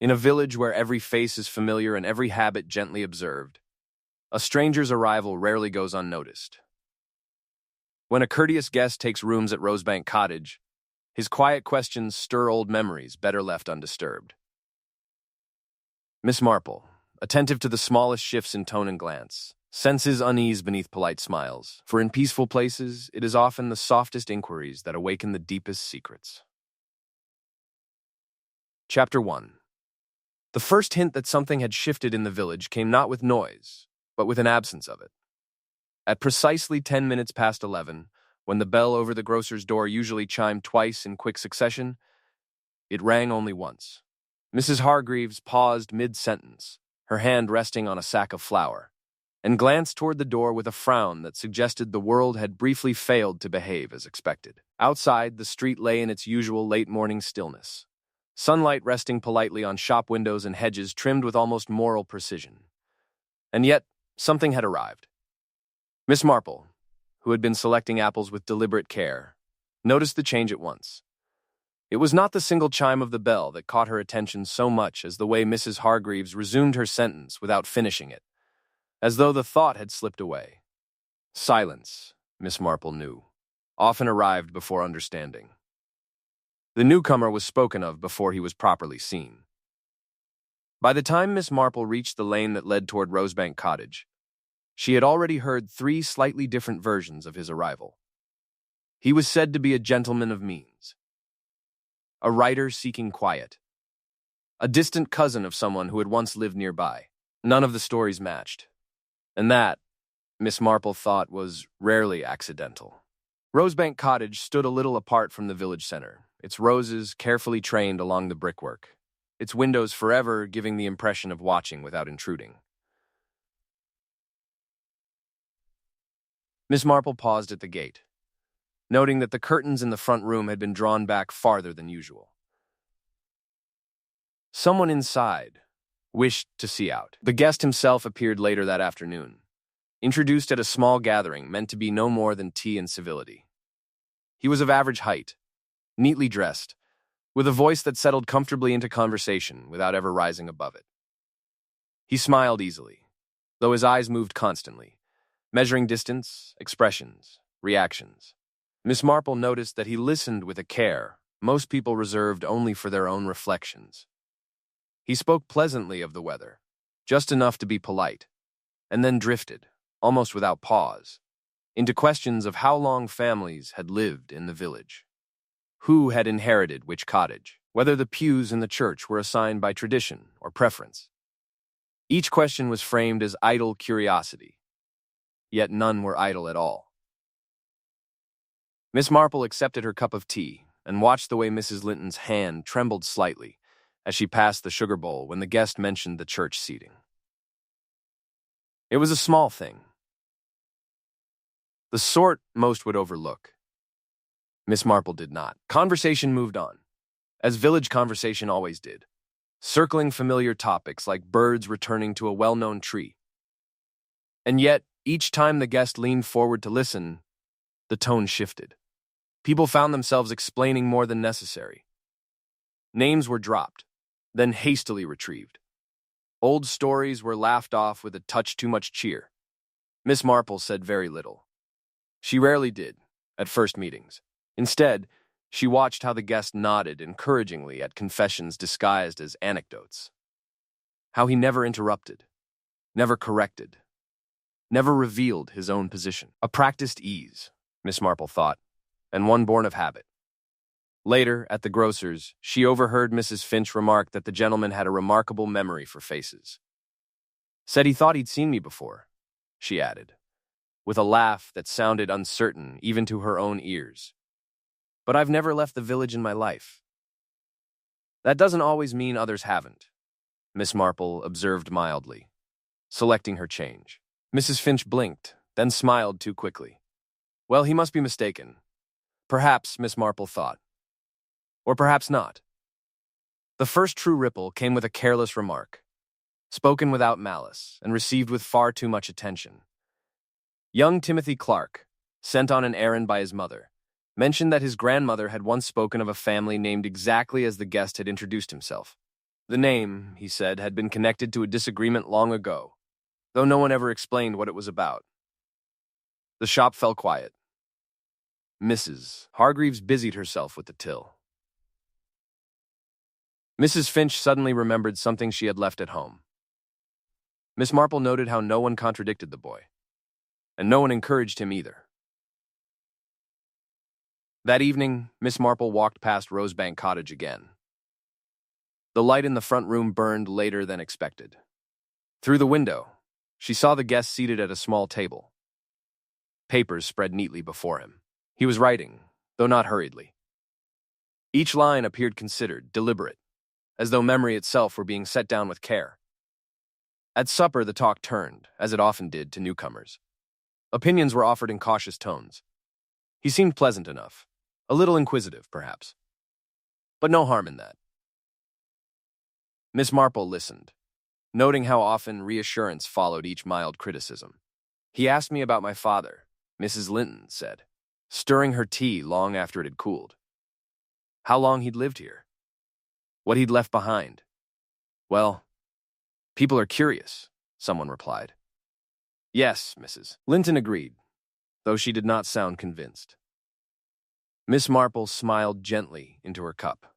In a village where every face is familiar and every habit gently observed, a stranger's arrival rarely goes unnoticed. When a courteous guest takes rooms at Rosebank Cottage, his quiet questions stir old memories better left undisturbed. Miss Marple, attentive to the smallest shifts in tone and glance, senses unease beneath polite smiles, for in peaceful places it is often the softest inquiries that awaken the deepest secrets. Chapter 1. The first hint that something had shifted in the village came not with noise, but with an absence of it. At precisely 10 minutes past 11, when the bell over the grocer's door usually chimed twice in quick succession, it rang only once. Mrs. Hargreaves paused mid-sentence, her hand resting on a sack of flour, and glanced toward the door with a frown that suggested the world had briefly failed to behave as expected. Outside, the street lay in its usual late-morning stillness, sunlight resting politely on shop windows and hedges trimmed with almost moral precision. And yet, something had arrived. Miss Marple, who had been selecting apples with deliberate care, noticed the change at once. It was not the single chime of the bell that caught her attention so much as the way Mrs. Hargreaves resumed her sentence without finishing it, as though the thought had slipped away. Silence, Miss Marple knew, often arrived before understanding. The newcomer was spoken of before he was properly seen. By the time Miss Marple reached the lane that led toward Rosebank Cottage, she had already heard 3 slightly different versions of his arrival. He was said to be a gentleman of means, a writer seeking quiet, a distant cousin of someone who had once lived nearby. None of the stories matched, and that, Miss Marple thought, was rarely accidental. Rosebank Cottage stood a little apart from the village center, its roses carefully trained along the brickwork, its windows forever giving the impression of watching without intruding. Miss Marple paused at the gate, noting that the curtains in the front room had been drawn back farther than usual. Someone inside wished to see out. The guest himself appeared later that afternoon, introduced at a small gathering meant to be no more than tea and civility. He was of average height, neatly dressed, with a voice that settled comfortably into conversation without ever rising above it. He smiled easily, though his eyes moved constantly, measuring distance, expressions, reactions. Miss Marple noticed that he listened with a care most people reserved only for their own reflections. He spoke pleasantly of the weather, just enough to be polite, and then drifted, almost without pause, into questions of how long families had lived in the village, who had inherited which cottage, whether the pews in the church were assigned by tradition or preference. Each question was framed as idle curiosity, yet none were idle at all. Miss Marple accepted her cup of tea and watched the way Mrs. Linton's hand trembled slightly as she passed the sugar bowl when the guest mentioned the church seating. It was a small thing, the sort most would overlook. Miss Marple did not. Conversation moved on, as village conversation always did, circling familiar topics like birds returning to a well-known tree. And yet, each time the guest leaned forward to listen, the tone shifted. People found themselves explaining more than necessary. Names were dropped, then hastily retrieved. Old stories were laughed off with a touch too much cheer. Miss Marple said very little. She rarely did, at first meetings. Instead, she watched how the guest nodded encouragingly at confessions disguised as anecdotes. How he never interrupted, never corrected, never revealed his own position. A practiced ease, Miss Marple thought, and one born of habit. Later, at the grocer's, she overheard Mrs. Finch remark that the gentleman had a remarkable memory for faces. Said he thought he'd seen me before, she added, with a laugh that sounded uncertain even to her own ears. But I've never left the village in my life. That doesn't always mean others haven't, Miss Marple observed mildly, selecting her change. Mrs. Finch blinked, then smiled too quickly. Well, he must be mistaken. Perhaps, Miss Marple thought. Or perhaps not. The first true ripple came with a careless remark, spoken without malice and received with far too much attention. Young Timothy Clark, sent on an errand by his mother, mentioned that his grandmother had once spoken of a family named exactly as the guest had introduced himself. The name, he said, had been connected to a disagreement long ago, though no one ever explained what it was about. The shop fell quiet. Mrs. Hargreaves busied herself with the till. Mrs. Finch suddenly remembered something she had left at home. Miss Marple noted how no one contradicted the boy, and no one encouraged him either. That evening, Miss Marple walked past Rosebank Cottage again. The light in the front room burned later than expected. Through the window, she saw the guest seated at a small table. Papers spread neatly before him. He was writing, though not hurriedly. Each line appeared considered, deliberate, as though memory itself were being set down with care. At supper, the talk turned, as it often did, to newcomers. Opinions were offered in cautious tones. He seemed pleasant enough, a little inquisitive, perhaps. But no harm in that. Miss Marple listened, noting how often reassurance followed each mild criticism. "He asked me about my father," Mrs. Linton said, stirring her tea long after it had cooled. "How long he'd lived here. What he'd left behind. Well, people are curious," someone replied. "Yes," Mrs. Linton agreed, though she did not sound convinced. Miss Marple smiled gently into her cup.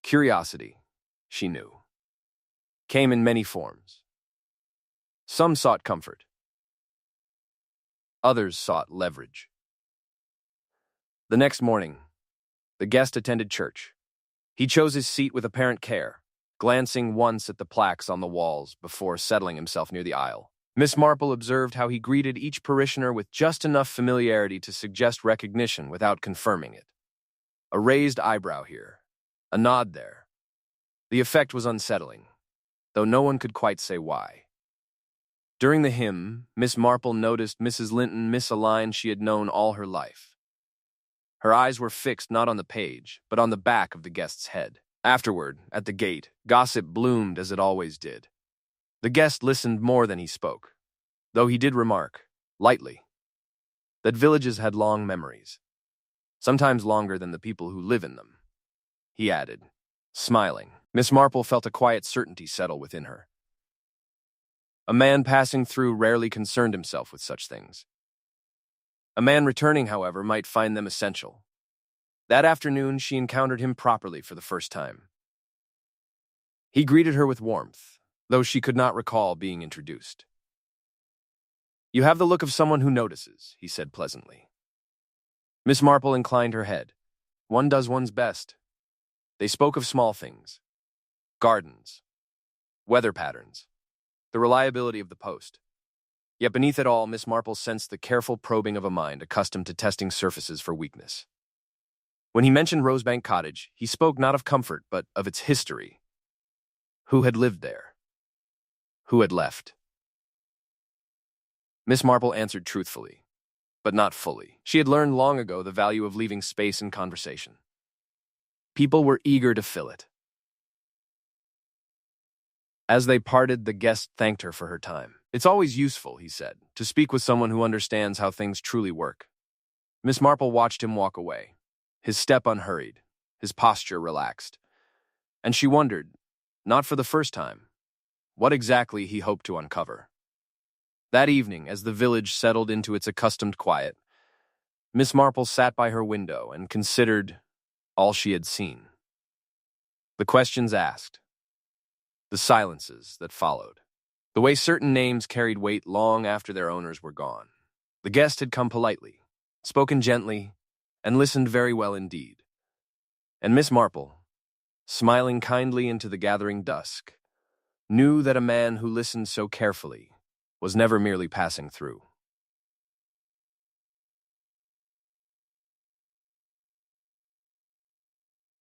Curiosity, she knew, came in many forms. Some sought comfort. Others sought leverage. The next morning, the guest attended church. He chose his seat with apparent care, glancing once at the plaques on the walls before settling himself near the aisle. Miss Marple observed how he greeted each parishioner with just enough familiarity to suggest recognition without confirming it. A raised eyebrow here, a nod there. The effect was unsettling, though no one could quite say why. During the hymn, Miss Marple noticed Mrs. Linton miss a line she had known all her life. Her eyes were fixed not on the page, but on the back of the guest's head. Afterward, at the gate, gossip bloomed as it always did. The guest listened more than he spoke, though he did remark, lightly, that villages had long memories, sometimes longer than the people who live in them. He added, smiling. Miss Marple felt a quiet certainty settle within her. A man passing through rarely concerned himself with such things. A man returning, however, might find them essential. That afternoon, she encountered him properly for the first time. He greeted her with warmth, though she could not recall being introduced. "You have the look of someone who notices," he said pleasantly. Miss Marple inclined her head. "One does one's best." They spoke of small things. Gardens. Weather patterns. The reliability of the post. Yet beneath it all, Miss Marple sensed the careful probing of a mind accustomed to testing surfaces for weakness. When he mentioned Rosebank Cottage, he spoke not of comfort, but of its history. Who had lived there? Who had left? Miss Marple answered truthfully, but not fully. She had learned long ago the value of leaving space in conversation. People were eager to fill it. As they parted, the guest thanked her for her time. "It's always useful," he said, "to speak with someone who understands how things truly work." Miss Marple watched him walk away, his step unhurried, his posture relaxed, and she wondered, not for the first time, what exactly he hoped to uncover. That evening, as the village settled into its accustomed quiet, Miss Marple sat by her window and considered all she had seen. The questions asked, the silences that followed, the way certain names carried weight long after their owners were gone. The guest had come politely, spoken gently, and listened very well indeed. And Miss Marple, smiling kindly into the gathering dusk, knew that a man who listened so carefully was never merely passing through.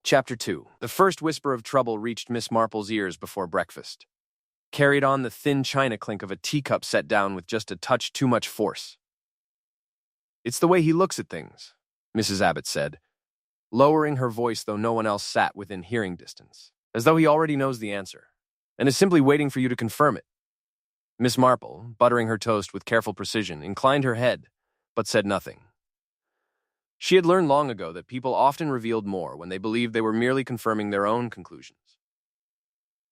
Chapter 2. The first whisper of trouble reached Miss Marple's ears before breakfast, carried on the thin china clink of a teacup set down with just a touch too much force. "It's the way he looks at things," Mrs. Abbott said, lowering her voice though no one else sat within hearing distance, as though he already knows the answer, and is simply waiting for you to confirm it. Miss Marple, buttering her toast with careful precision, inclined her head, but said nothing. She had learned long ago that people often revealed more when they believed they were merely confirming their own conclusions.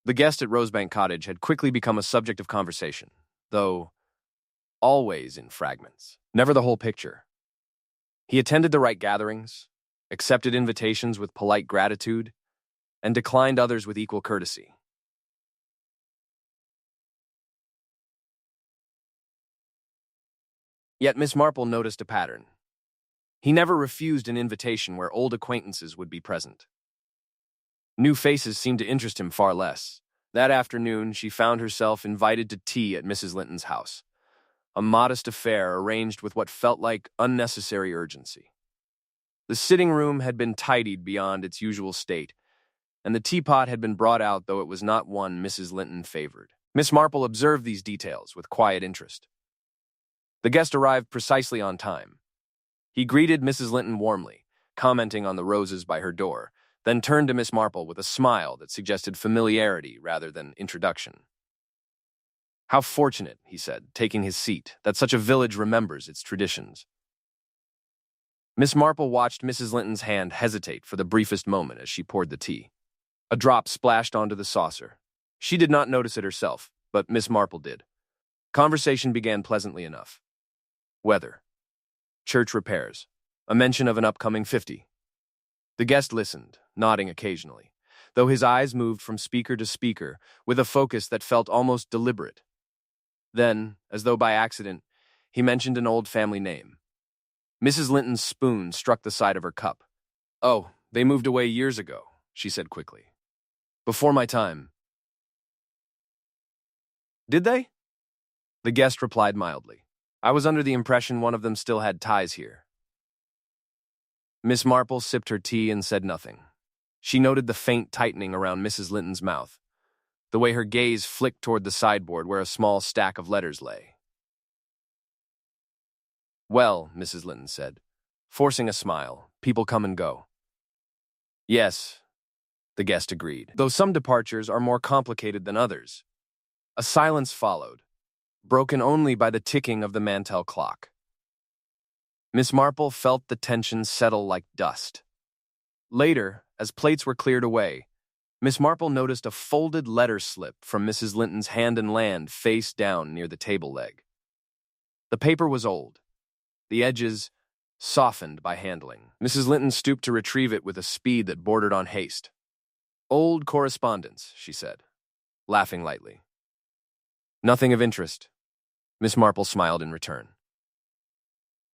The guest at Rosebank Cottage had quickly become a subject of conversation, though always in fragments, never the whole picture. He attended the right gatherings, accepted invitations with polite gratitude, and declined others with equal courtesy. Yet Miss Marple noticed a pattern. He never refused an invitation where old acquaintances would be present. New faces seemed to interest him far less. That afternoon, she found herself invited to tea at Mrs. Linton's house, a modest affair arranged with what felt like unnecessary urgency. The sitting room had been tidied beyond its usual state, and the teapot had been brought out, though it was not one Mrs. Linton favored. Miss Marple observed these details with quiet interest. The guest arrived precisely on time. He greeted Mrs. Linton warmly, commenting on the roses by her door, then turned to Miss Marple with a smile that suggested familiarity rather than introduction. "How fortunate," he said, taking his seat, "that such a village remembers its traditions." Miss Marple watched Mrs. Linton's hand hesitate for the briefest moment as she poured the tea. A drop splashed onto the saucer. She did not notice it herself, but Miss Marple did. Conversation began pleasantly enough. Weather, church repairs, a mention of an upcoming 50. The guest listened, nodding occasionally, though his eyes moved from speaker to speaker with a focus that felt almost deliberate. Then, as though by accident, he mentioned an old family name. Mrs. Linton's spoon struck the side of her cup. "Oh, they moved away years ago," she said quickly. "Before my time." "Did they?" The guest replied mildly. "I was under the impression one of them still had ties here." Miss Marple sipped her tea and said nothing. She noted the faint tightening around Mrs. Linton's mouth, the way her gaze flicked toward the sideboard where a small stack of letters lay. "Well," Mrs. Linton said, forcing a smile, "people come and go." "Yes," the guest agreed, "though some departures are more complicated than others." A silence followed, broken only by the ticking of the mantel clock. Miss Marple felt the tension settle like dust. Later, as plates were cleared away, Miss Marple noticed a folded letter slip from Mrs. Linton's hand and land face down near the table leg. The paper was old, the edges softened by handling. Mrs. Linton stooped to retrieve it with a speed that bordered on haste. "Old correspondence," she said, laughing lightly. "Nothing of interest." Miss Marple smiled in return.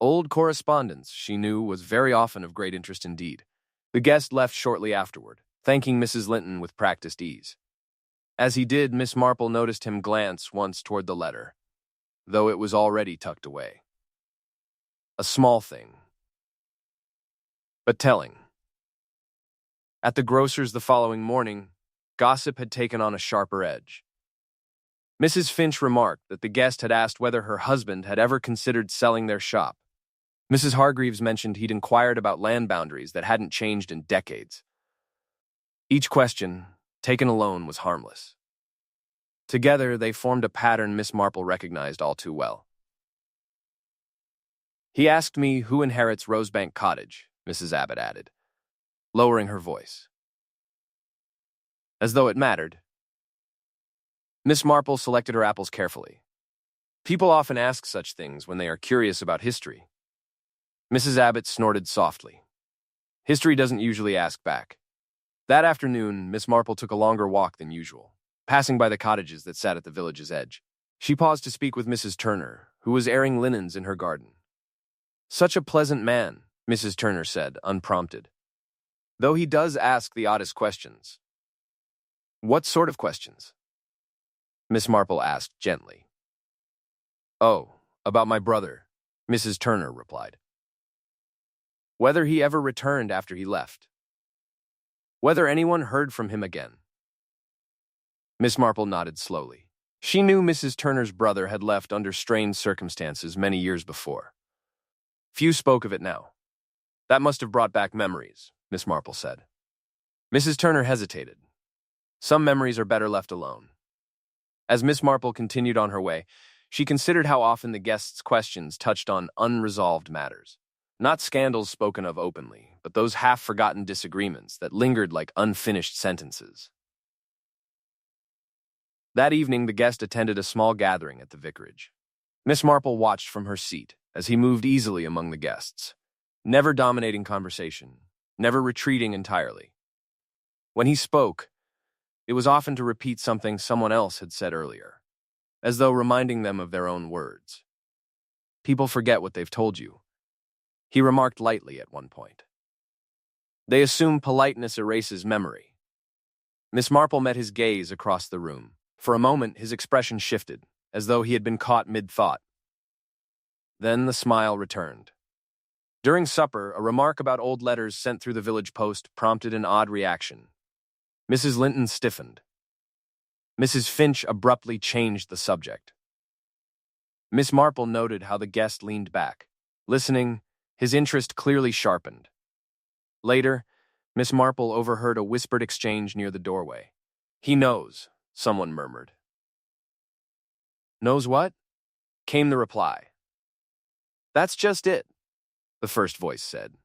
Old correspondence, she knew, was very often of great interest indeed. The guest left shortly afterward, thanking Mrs. Linton with practiced ease. As he did, Miss Marple noticed him glance once toward the letter, though it was already tucked away. A small thing, but telling. At the grocer's the following morning, gossip had taken on a sharper edge. Mrs. Finch remarked that the guest had asked whether her husband had ever considered selling their shop. Mrs. Hargreaves mentioned he'd inquired about land boundaries that hadn't changed in decades. Each question, taken alone, was harmless. Together, they formed a pattern Miss Marple recognized all too well. "He asked me who inherits Rosebank Cottage," Mrs. Abbott added, lowering her voice. As though it mattered. Miss Marple selected her apples carefully. "People often ask such things when they are curious about history." Mrs. Abbott snorted softly. "History doesn't usually ask back." That afternoon, Miss Marple took a longer walk than usual, passing by the cottages that sat at the village's edge. She paused to speak with Mrs. Turner, who was airing linens in her garden. "Such a pleasant man," Mrs. Turner said, unprompted. "Though he does ask the oddest questions." "What sort of questions?" Miss Marple asked gently. "Oh, about my brother," Mrs. Turner replied. "Whether he ever returned after he left. Whether anyone heard from him again." Miss Marple nodded slowly. She knew Mrs. Turner's brother had left under strained circumstances many years before. Few spoke of it now. "That must have brought back memories," Miss Marple said. Mrs. Turner hesitated. Some memories are better left alone. As Miss Marple continued on her way, she considered how often the guests' questions touched on unresolved matters. Not scandals spoken of openly, but those half-forgotten disagreements that lingered like unfinished sentences. That evening, the guest attended a small gathering at the vicarage. Miss Marple watched from her seat as he moved easily among the guests, never dominating conversation, never retreating entirely. When he spoke, it was often to repeat something someone else had said earlier, as though reminding them of their own words. People forget what they've told you, he remarked lightly at one point. They assume politeness erases memory. Miss Marple met his gaze across the room. For a moment, his expression shifted, as though he had been caught mid-thought. Then the smile returned. During supper, a remark about old letters sent through the village post prompted an odd reaction. Mrs. Linton stiffened. Mrs. Finch abruptly changed the subject. Miss Marple noted how the guest leaned back. Listening, his interest clearly sharpened. Later, Miss Marple overheard a whispered exchange near the doorway. "He knows," someone murmured. "Knows what?" came the reply. "That's just it," the first voice said.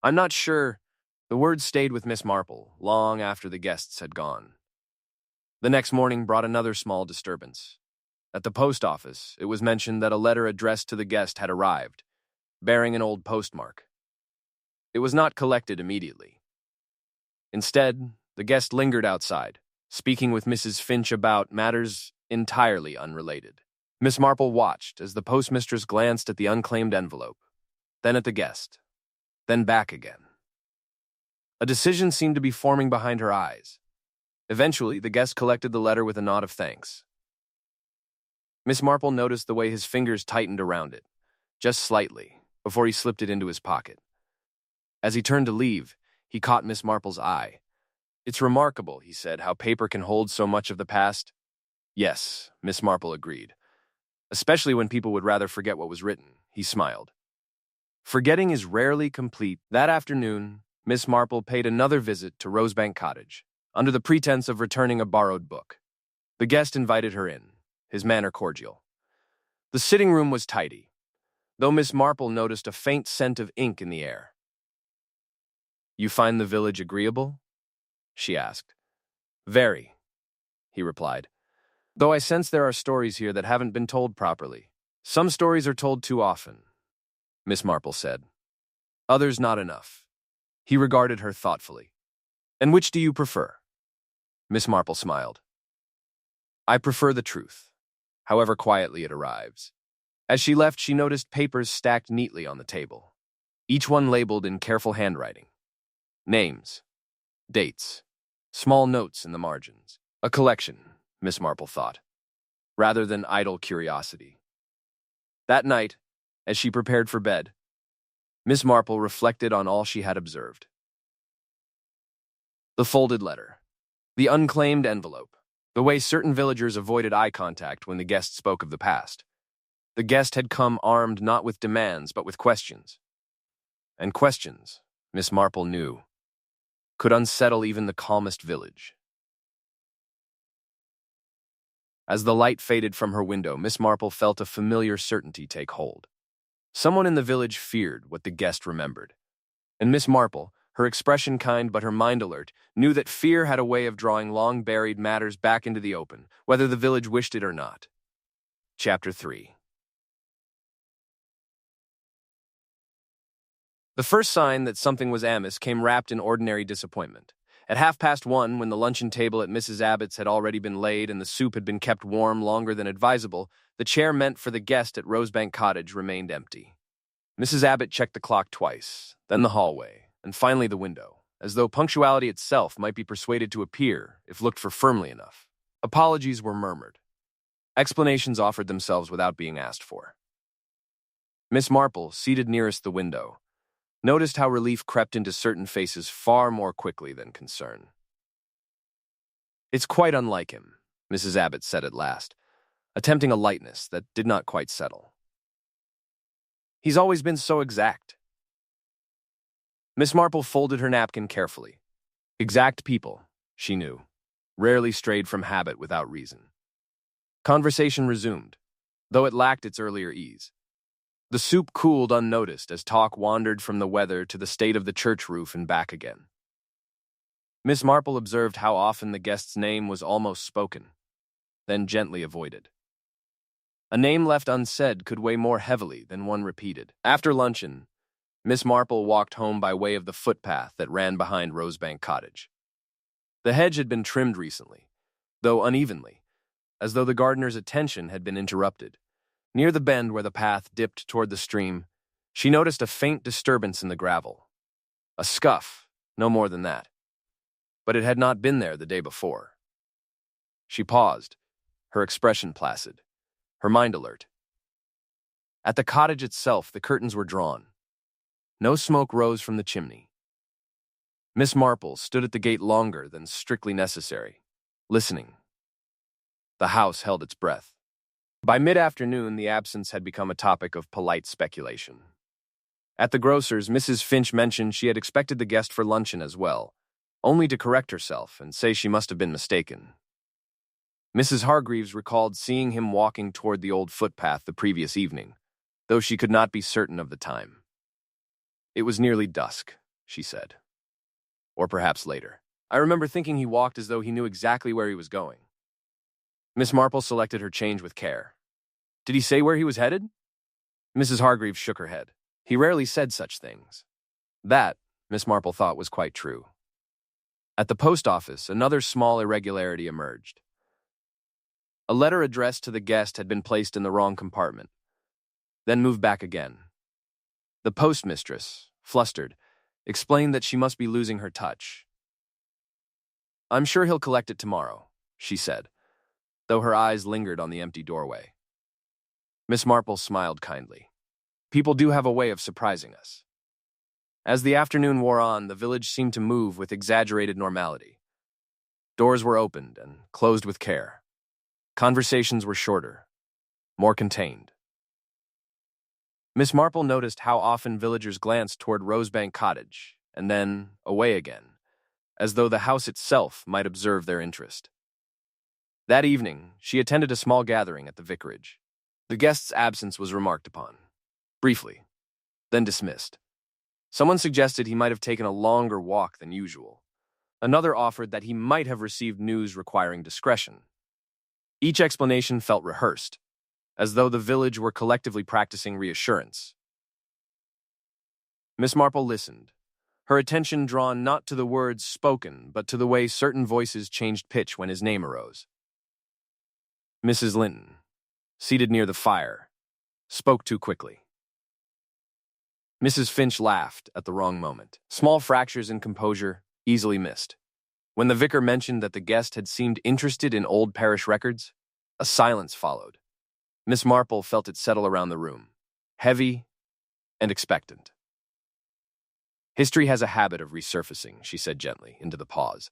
"I'm not sure." The words stayed with Miss Marple long after the guests had gone. The next morning brought another small disturbance. At the post office, it was mentioned that a letter addressed to the guest had arrived, bearing an old postmark. It was not collected immediately. Instead, the guest lingered outside, speaking with Mrs. Finch about matters entirely unrelated. Miss Marple watched as the postmistress glanced at the unclaimed envelope, then at the guest, then back again. A decision seemed to be forming behind her eyes. Eventually, the guest collected the letter with a nod of thanks. Miss Marple noticed the way his fingers tightened around it, just slightly, before he slipped it into his pocket. As he turned to leave, he caught Miss Marple's eye. "It's remarkable," he said, "how paper can hold so much of the past." "Yes," Miss Marple agreed. "Especially when people would rather forget what was written," he smiled. Forgetting is rarely complete. That afternoon, Miss Marple paid another visit to Rosebank Cottage, under the pretense of returning a borrowed book. The guest invited her in, his manner cordial. The sitting room was tidy, though Miss Marple noticed a faint scent of ink in the air. "You find the village agreeable?" she asked. "Very," he replied. "Though I sense there are stories here that haven't been told properly. Some stories are told too often," Miss Marple said. "Others not enough." He regarded her thoughtfully. "And which do you prefer?" Miss Marple smiled. "I prefer the truth, however quietly it arrives." As she left, she noticed papers stacked neatly on the table, each one labeled in careful handwriting. Names, dates, small notes in the margins. A collection, Miss Marple thought, rather than idle curiosity. That night, as she prepared for bed, Miss Marple reflected on all she had observed. The folded letter, the unclaimed envelope, the way certain villagers avoided eye contact when the guest spoke of the past. The guest had come armed not with demands, but with questions. And questions, Miss Marple knew, could unsettle even the calmest village. As the light faded from her window, Miss Marple felt a familiar certainty take hold. Someone in the village feared what the guest remembered. And Miss Marple, her expression kind but her mind alert, knew that fear had a way of drawing long-buried matters back into the open, whether the village wished it or not. Chapter 3. The first sign that something was amiss came wrapped in ordinary disappointment. At 1:30, when the luncheon table at Mrs. Abbott's had already been laid and the soup had been kept warm longer than advisable, the chair meant for the guest at Rosebank Cottage remained empty. Mrs. Abbott checked the clock twice, then the hallway, and finally the window, as though punctuality itself might be persuaded to appear if looked for firmly enough. Apologies were murmured. Explanations offered themselves without being asked for. Miss Marple, seated nearest the window, noticed how relief crept into certain faces far more quickly than concern. "It's quite unlike him," Mrs. Abbott said at last, attempting a lightness that did not quite settle. "He's always been so exact." Miss Marple folded her napkin carefully. Exact people, she knew, rarely strayed from habit without reason. Conversation resumed, though it lacked its earlier ease. The soup cooled unnoticed as talk wandered from the weather to the state of the church roof and back again. Miss Marple observed how often the guest's name was almost spoken. then gently avoided. A name left unsaid could weigh more heavily than one repeated. After luncheon, Miss Marple walked home by way of the footpath that ran behind Rosebank Cottage. The hedge had been trimmed recently, though unevenly, as though the gardener's attention had been interrupted. Near the bend where the path dipped toward the stream, she noticed a faint disturbance in the gravel. A scuff, no more than that. But it had not been there the day before. She paused, her expression placid, her mind alert. At the cottage itself, the curtains were drawn. No smoke rose from the chimney. Miss Marple stood at the gate longer than strictly necessary, listening. The house held its breath. By mid-afternoon, the absence had become a topic of polite speculation. At the grocer's, Mrs. Finch mentioned she had expected the guest for luncheon as well, only to correct herself and say she must have been mistaken. Mrs. Hargreaves recalled seeing him walking toward the old footpath the previous evening, though she could not be certain of the time. It was nearly dusk, she said. Or perhaps later. I remember thinking he walked as though he knew exactly where he was going. Miss Marple selected her change with care. Did he say where he was headed? Mrs. Hargreaves shook her head. He rarely said such things. That, Miss Marple thought, was quite true. At the post office, another small irregularity emerged. A letter addressed to the guest had been placed in the wrong compartment, then moved back again. The postmistress, flustered, explained that she must be losing her touch. I'm sure he'll collect it tomorrow, she said, though her eyes lingered on the empty doorway. Miss Marple smiled kindly. People do have a way of surprising us. As the afternoon wore on, the village seemed to move with exaggerated normality. Doors were opened and closed with care. Conversations were shorter, more contained. Miss Marple noticed how often villagers glanced toward Rosebank Cottage, and then away again, as though the house itself might observe their interest. That evening, she attended a small gathering at the vicarage. The guest's absence was remarked upon, briefly, then dismissed. Someone suggested he might have taken a longer walk than usual. Another offered that he might have received news requiring discretion. Each explanation felt rehearsed, as though the village were collectively practicing reassurance. Miss Marple listened, her attention drawn not to the words spoken, but to the way certain voices changed pitch when his name arose. Mrs. Linton, seated near the fire, spoke too quickly. Mrs. Finch laughed at the wrong moment. Small fractures in composure, easily missed. When the vicar mentioned that the guest had seemed interested in old parish records, a silence followed. Miss Marple felt it settle around the room, heavy and expectant. History has a habit of resurfacing, she said gently, into the pause.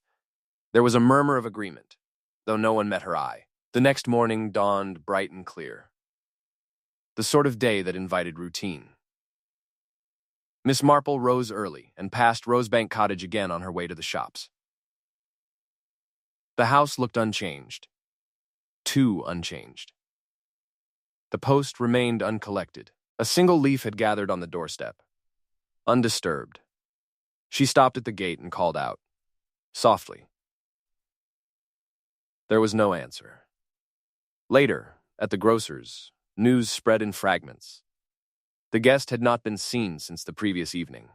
There was a murmur of agreement, though no one met her eye. The next morning dawned bright and clear. The sort of day that invited routine. Miss Marple rose early and passed Rosebank Cottage again on her way to the shops. The house looked unchanged. Too unchanged. The post remained uncollected. A single leaf had gathered on the doorstep. Undisturbed. She stopped at the gate and called out, softly. There was no answer. Later, at the grocer's, news spread in fragments. The guest had not been seen since the previous evening.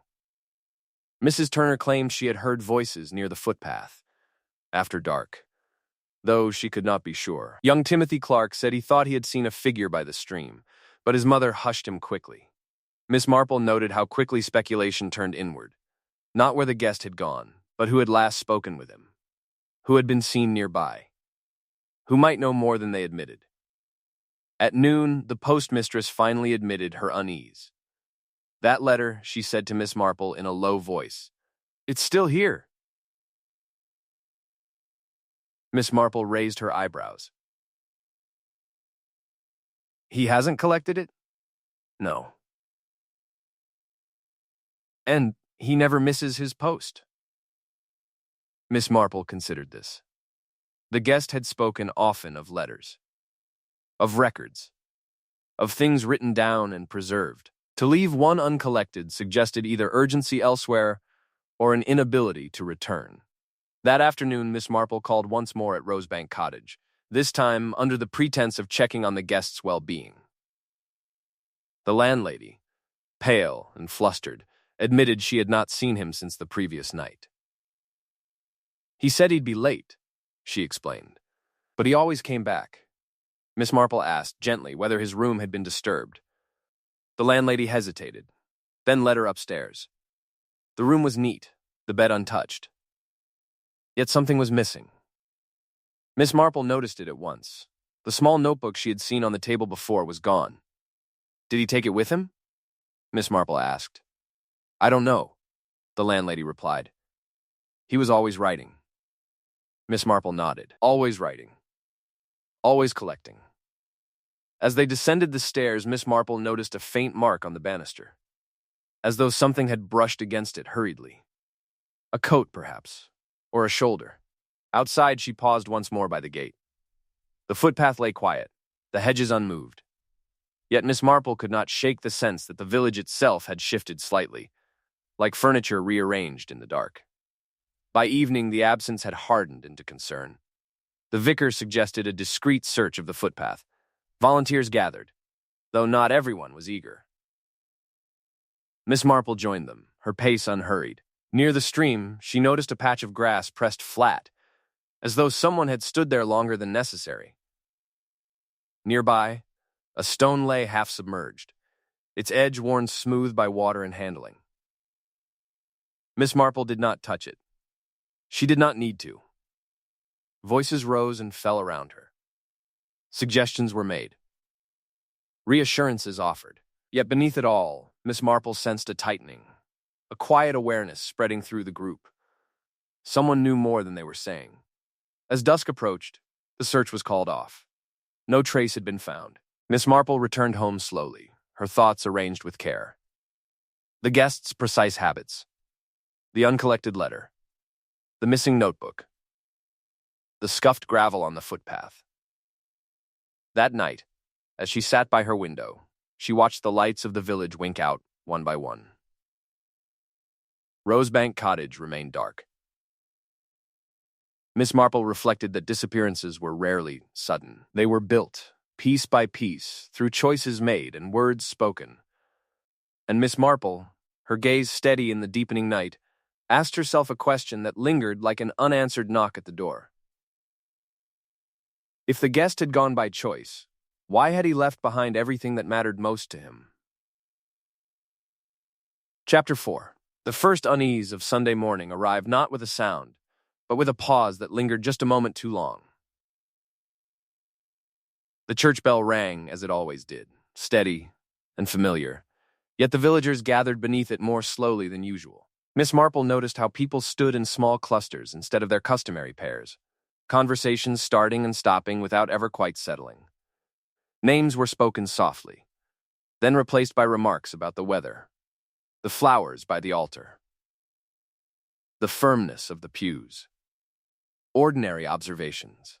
Mrs. Turner claimed she had heard voices near the footpath, after dark, though she could not be sure. Young Timothy Clark said he thought he had seen a figure by the stream, but his mother hushed him quickly. Miss Marple noted how quickly speculation turned inward, not where the guest had gone, but who had last spoken with him, who had been seen nearby, who might know more than they admitted. At noon, the postmistress finally admitted her unease. That letter, she said to Miss Marple in a low voice. It's still here. Miss Marple raised her eyebrows. He hasn't collected it? No. And he never misses his post. Miss Marple considered this. The guest had spoken often of letters, of records, of things written down and preserved. To leave one uncollected suggested either urgency elsewhere or an inability to return. That afternoon, Miss Marple called once more at Rosebank Cottage, this time under the pretense of checking on the guests' well-being. The landlady, pale and flustered, admitted she had not seen him since the previous night. "He said he'd be late," she explained, "but he always came back." Miss Marple asked gently whether his room had been disturbed. The landlady hesitated, then led her upstairs. The room was neat, the bed untouched. Yet something was missing. Miss Marple noticed it at once. The small notebook she had seen on the table before was gone. "Did he take it with him?" Miss Marple asked. "I don't know," the landlady replied. "He was always writing." Miss Marple nodded. Always writing. Always collecting. As they descended the stairs, Miss Marple noticed a faint mark on the banister, as though something had brushed against it hurriedly. A coat, perhaps, or a shoulder. Outside, she paused once more by the gate. The footpath lay quiet, the hedges unmoved. Yet Miss Marple could not shake the sense that the village itself had shifted slightly, like furniture rearranged in the dark. By evening, the absence had hardened into concern. The vicar suggested a discreet search of the footpath. Volunteers gathered, though not everyone was eager. Miss Marple joined them, her pace unhurried. Near the stream, she noticed a patch of grass pressed flat, as though someone had stood there longer than necessary. Nearby, a stone lay half submerged, its edge worn smooth by water and handling. Miss Marple did not touch it. She did not need to. Voices rose and fell around her. Suggestions were made. Reassurances offered. Yet beneath it all, Miss Marple sensed a tightening, a quiet awareness spreading through the group. Someone knew more than they were saying. As dusk approached, the search was called off. No trace had been found. Miss Marple returned home slowly, her thoughts arranged with care. The guests' precise habits, the uncollected letter, the missing notebook, the scuffed gravel on the footpath. That night, as she sat by her window, she watched the lights of the village wink out one by one. Rosebank Cottage remained dark. Miss Marple reflected that disappearances were rarely sudden. They were built, piece by piece, through choices made and words spoken. And Miss Marple, her gaze steady in the deepening night, asked herself a question that lingered like an unanswered knock at the door. If the guest had gone by choice, why had he left behind everything that mattered most to him? Chapter 4. The first unease of Sunday morning arrived not with a sound, but with a pause that lingered just a moment too long. The church bell rang as it always did, steady and familiar, yet the villagers gathered beneath it more slowly than usual. Miss Marple noticed how people stood in small clusters instead of their customary pairs, conversations starting and stopping without ever quite settling. Names were spoken softly, then replaced by remarks about the weather, the flowers by the altar, the firmness of the pews. Ordinary observations,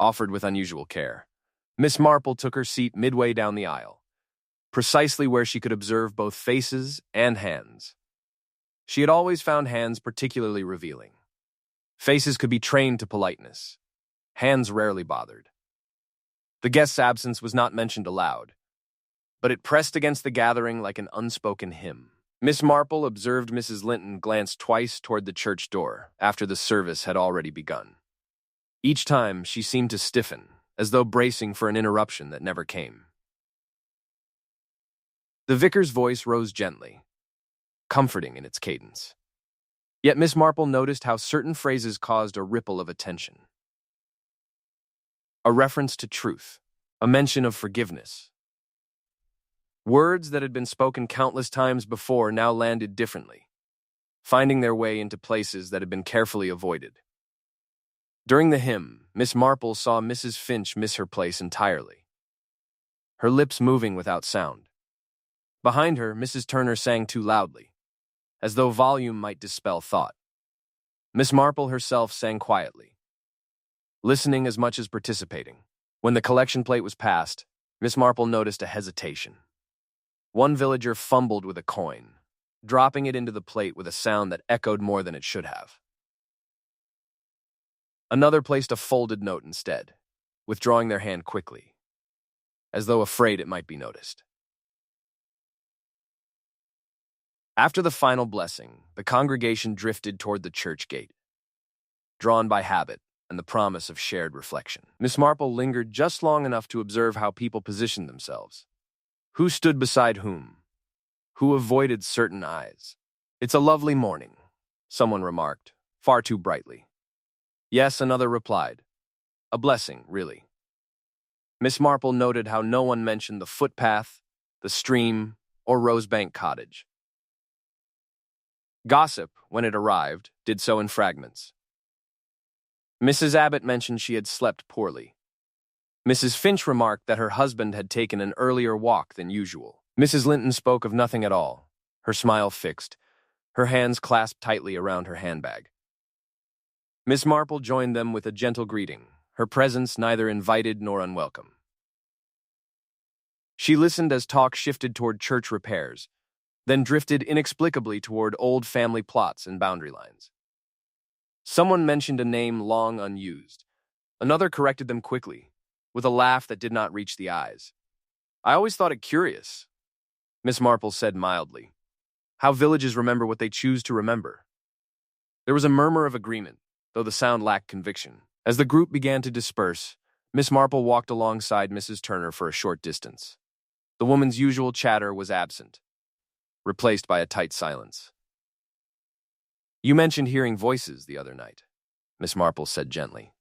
offered with unusual care. Miss Marple took her seat midway down the aisle, precisely where she could observe both faces and hands. She had always found hands particularly revealing. Faces could be trained to politeness. Hands rarely bothered. The guest's absence was not mentioned aloud, but it pressed against the gathering like an unspoken hymn. Miss Marple observed Mrs. Linton glance twice toward the church door after the service had already begun. Each time, she seemed to stiffen, as though bracing for an interruption that never came. The vicar's voice rose gently, comforting in its cadence. Yet Miss Marple noticed how certain phrases caused a ripple of attention. A reference to truth, a mention of forgiveness. Words that had been spoken countless times before now landed differently, finding their way into places that had been carefully avoided. During the hymn, Miss Marple saw Mrs. Finch miss her place entirely, her lips moving without sound. Behind her, Mrs. Turner sang too loudly, as though volume might dispel thought. Miss Marple herself sang quietly, listening as much as participating. When the collection plate was passed, Miss Marple noticed a hesitation. One villager fumbled with a coin, dropping it into the plate with a sound that echoed more than it should have. Another placed a folded note instead, withdrawing their hand quickly, as though afraid it might be noticed. After the final blessing, the congregation drifted toward the church gate, drawn by habit and the promise of shared reflection. Miss Marple lingered just long enough to observe how people positioned themselves. Who stood beside whom? Who avoided certain eyes? "It's a lovely morning," someone remarked, far too brightly. "Yes," another replied. "A blessing, really." Miss Marple noted how no one mentioned the footpath, the stream, or Rosebank Cottage. Gossip, when it arrived, did so in fragments. Mrs. Abbott mentioned she had slept poorly. Mrs. Finch remarked that her husband had taken an earlier walk than usual. Mrs. Linton spoke of nothing at all, her smile fixed, her hands clasped tightly around her handbag. Miss Marple joined them with a gentle greeting, her presence neither invited nor unwelcome. She listened as talk shifted toward church repairs, then drifted inexplicably toward old family plots and boundary lines. Someone mentioned a name long unused. Another corrected them quickly, with a laugh that did not reach the eyes. "I always thought it curious," Miss Marple said mildly, "how villages remember what they choose to remember." There was a murmur of agreement, though the sound lacked conviction. As the group began to disperse, Miss Marple walked alongside Mrs. Turner for a short distance. The woman's usual chatter was absent, replaced by a tight silence. "You mentioned hearing voices the other night," Miss Marple said gently.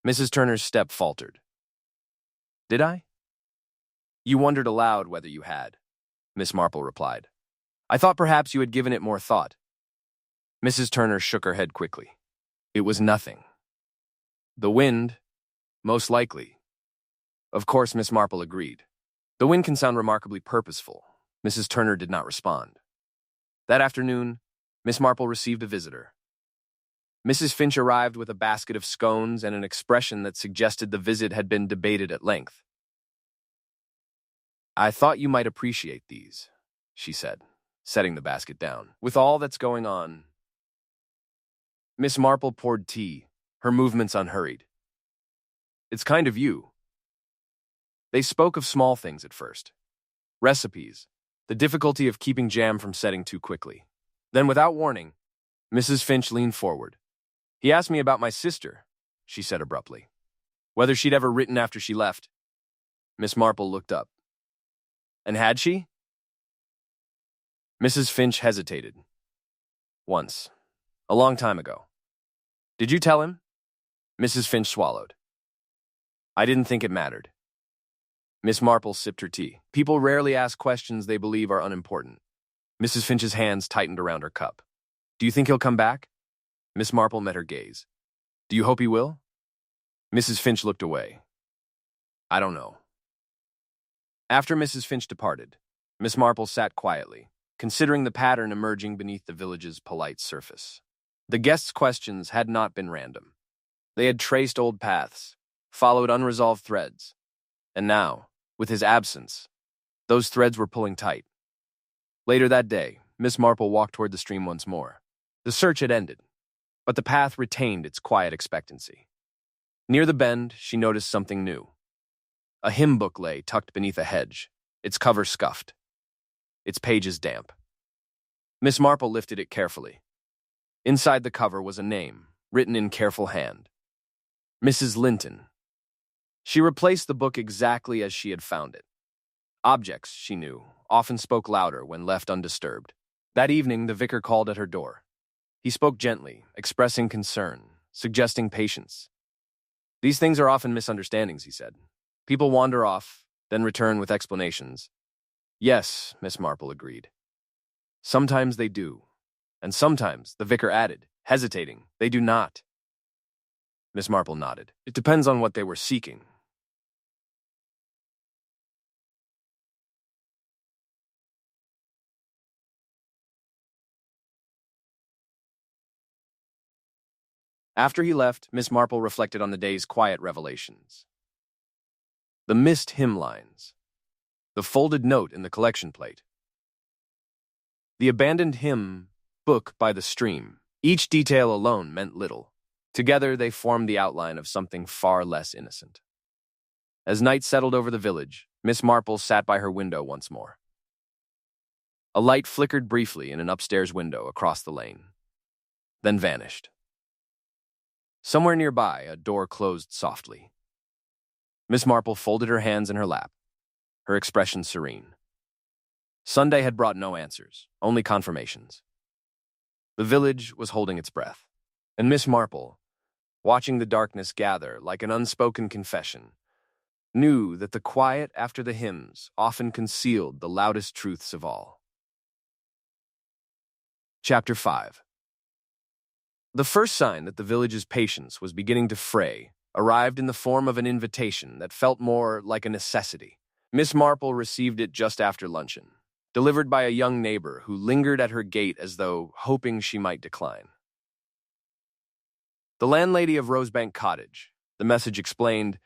Mrs. Turner's step faltered. "Did I?" "You wondered aloud whether you had," Miss Marple replied. "I thought perhaps you had given it more thought." Mrs. Turner shook her head quickly. "It was nothing." "The wind, most likely." Of course, Miss Marple agreed. The wind can sound remarkably purposeful. Mrs. Turner did not respond. That afternoon, Miss Marple received a visitor. Mrs. Finch arrived with a basket of scones and an expression that suggested the visit had been debated at length. "I thought you might appreciate these," she said, setting the basket down. "With all that's going on." Miss Marple poured tea, her movements unhurried. "It's kind of you." They spoke of small things at first. Recipes, the difficulty of keeping jam from setting too quickly. Then, without warning, Mrs. Finch leaned forward. "He asked me about my sister," she said abruptly. "Whether she'd ever written after she left." Miss Marple looked up. "And had she?" Mrs. Finch hesitated. "Once. A long time ago." "Did you tell him?" Mrs. Finch swallowed. "I didn't think it mattered." Miss Marple sipped her tea. People rarely ask questions they believe are unimportant. Mrs. Finch's hands tightened around her cup. "Do you think he'll come back?" Miss Marple met her gaze. "Do you hope he will?" Mrs. Finch looked away. "I don't know." After Mrs. Finch departed, Miss Marple sat quietly, considering the pattern emerging beneath the village's polite surface. The guests' questions had not been random. They had traced old paths, followed unresolved threads, and now, with his absence, those threads were pulling tight. Later that day, Miss Marple walked toward the stream once more. The search had ended, but the path retained its quiet expectancy. Near the bend, she noticed something new. A hymn book lay tucked beneath a hedge, its cover scuffed, its pages damp. Miss Marple lifted it carefully. Inside the cover was a name, written in careful hand. Mrs. Linton. She replaced the book exactly as she had found it. Objects, she knew, often spoke louder when left undisturbed. That evening, the vicar called at her door. He spoke gently, expressing concern, suggesting patience. "These things are often misunderstandings," he said. "People wander off, then return with explanations." "Yes," Miss Marple agreed. "Sometimes they do. And sometimes," the vicar added, hesitating, "they do not." Miss Marple nodded. "It depends on what they were seeking." After he left, Miss Marple reflected on the day's quiet revelations. The missed hymn lines. The folded note in the collection plate. The abandoned hymn book by the stream. Each detail alone meant little, Together, they formed the outline of something far less innocent. As night settled over the village, Miss Marple sat by her window once more. A light flickered briefly in an upstairs window across the lane, then vanished. Somewhere nearby, a door closed softly. Miss Marple folded her hands in her lap, her expression serene. Sunday had brought no answers, only confirmations. The village was holding its breath, and Miss Marple, watching the darkness gather like an unspoken confession, knew that the quiet after the hymns often concealed the loudest truths of all. Chapter 5. The first sign that the village's patience was beginning to fray arrived in the form of an invitation that felt more like a necessity. Miss Marple received it just after luncheon, delivered by a young neighbor who lingered at her gate as though hoping she might decline. The landlady of Rosebank Cottage, the message explained,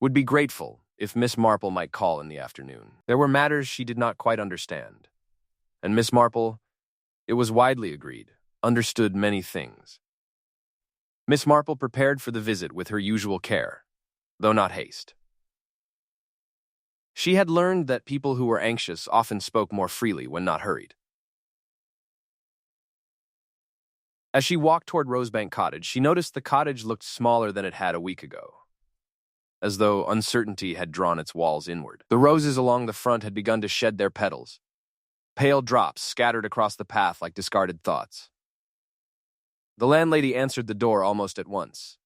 would be grateful if Miss Marple might call in the afternoon. There were matters she did not quite understand, and Miss Marple, it was widely agreed, understood many things. Miss Marple prepared for the visit with her usual care, though not haste. She had learned that people who were anxious often spoke more freely when not hurried. As she walked toward Rosebank Cottage, she noticed the cottage looked smaller than it had a week ago, as though uncertainty had drawn its walls inward. The roses along the front had begun to shed their petals. Pale drops scattered across the path like discarded thoughts. The landlady answered the door almost at once.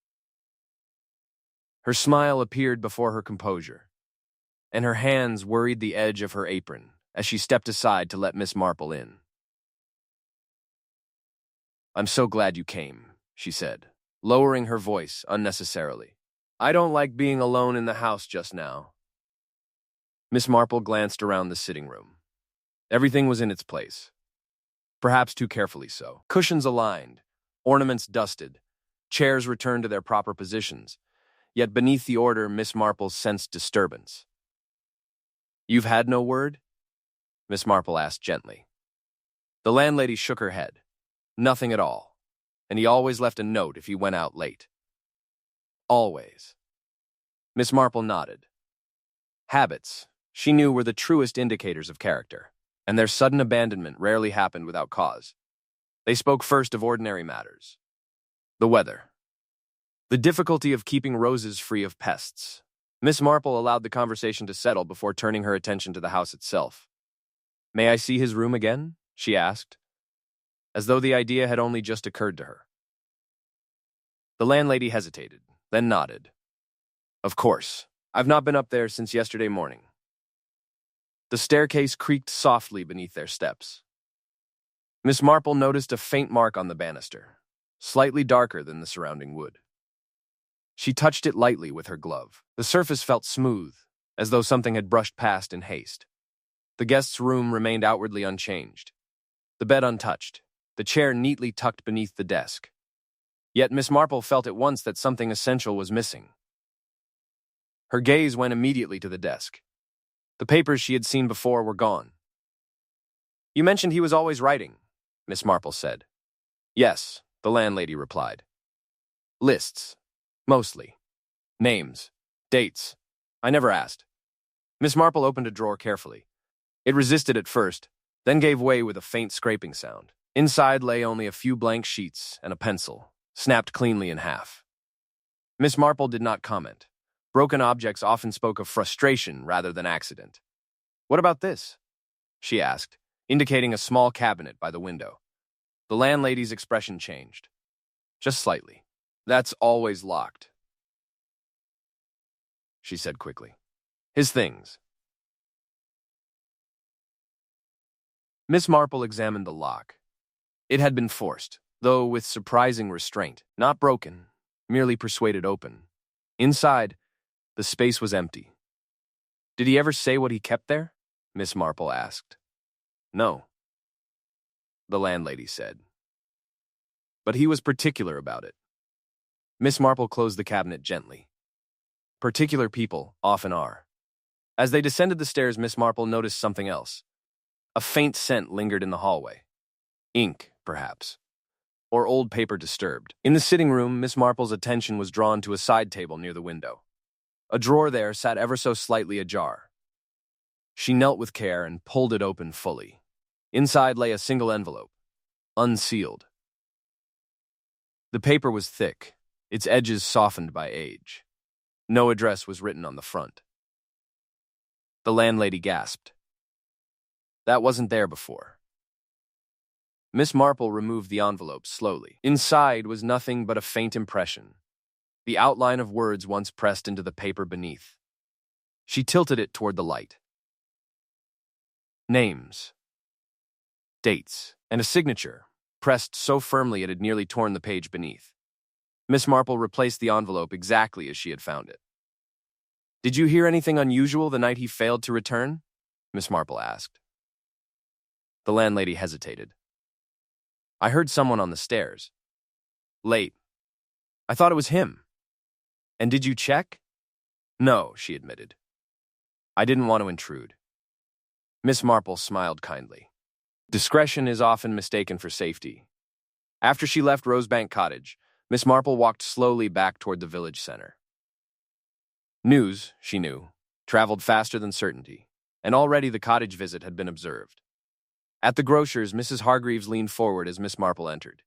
Her smile appeared before her composure, and her hands worried the edge of her apron as she stepped aside to let Miss Marple in. "I'm so glad you came," she said, lowering her voice unnecessarily. "I don't like being alone in the house just now." Miss Marple glanced around the sitting room. Everything was in its place, perhaps too carefully so. Cushions aligned, ornaments dusted, chairs returned to their proper positions, yet beneath the order Miss Marple sensed disturbance. "You've had no word?" Miss Marple asked gently. The landlady shook her head. "Nothing at all, and he always left a note if he went out late." "Always." Miss Marple nodded. Habits, she knew, were the truest indicators of character, and their sudden abandonment rarely happened without cause. They spoke first of ordinary matters. The weather. The difficulty of keeping roses free of pests. Miss Marple allowed the conversation to settle before turning her attention to the house itself. "May I see his room again?" she asked, as though the idea had only just occurred to her. The landlady hesitated, then nodded. "Of course. I've not been up there since yesterday morning." The staircase creaked softly beneath their steps. Miss Marple noticed a faint mark on the banister, slightly darker than the surrounding wood. She touched it lightly with her glove. The surface felt smooth, as though something had brushed past in haste. The guest's room remained outwardly unchanged. The bed untouched, the chair neatly tucked beneath the desk. Yet Miss Marple felt at once that something essential was missing. Her gaze went immediately to the desk. The papers she had seen before were gone. "You mentioned he was always writing," Miss Marple said. "Yes," the landlady replied. "Lists. Mostly. Names. Dates. I never asked." Miss Marple opened a drawer carefully. It resisted at first, then gave way with a faint scraping sound. Inside lay only a few blank sheets and a pencil, snapped cleanly in half. Miss Marple did not comment. Broken objects often spoke of frustration rather than accident. "What about this?" she asked, indicating a small cabinet by the window. The landlady's expression changed. "Just slightly. That's always locked," she said quickly. "His things." Miss Marple examined the lock. It had been forced, though with surprising restraint, not broken, merely persuaded open. Inside, the space was empty. "Did he ever say what he kept there?" Miss Marple asked. "No," the landlady said. "But he was particular about it." Miss Marple closed the cabinet gently. Particular people often are. As they descended the stairs, Miss Marple noticed something else. A faint scent lingered in the hallway. Ink, perhaps. or old paper disturbed. In the sitting room, Miss Marple's attention was drawn to a side table near the window. A drawer there sat ever so slightly ajar. She knelt with care and pulled it open fully. Inside lay a single envelope, unsealed. The paper was thick, its edges softened by age. No address was written on the front. The landlady gasped. That wasn't there before. Miss Marple removed the envelope slowly. Inside was nothing but a faint impression, the outline of words once pressed into the paper beneath. She tilted it toward the light. Names, dates, and a signature, pressed so firmly it had nearly torn the page beneath. Miss Marple replaced the envelope exactly as she had found it. "Did you hear anything unusual the night he failed to return?" Miss Marple asked. The landlady hesitated. "I heard someone on the stairs. Late. I thought it was him." "And did you check?" "No," she admitted. "I didn't want to intrude." Miss Marple smiled kindly. Discretion is often mistaken for safety. After she left Rosebank Cottage, Miss Marple walked slowly back toward the village center. News, she knew, traveled faster than certainty, and already the cottage visit had been observed. At the grocer's, Mrs. Hargreaves leaned forward as Miss Marple entered.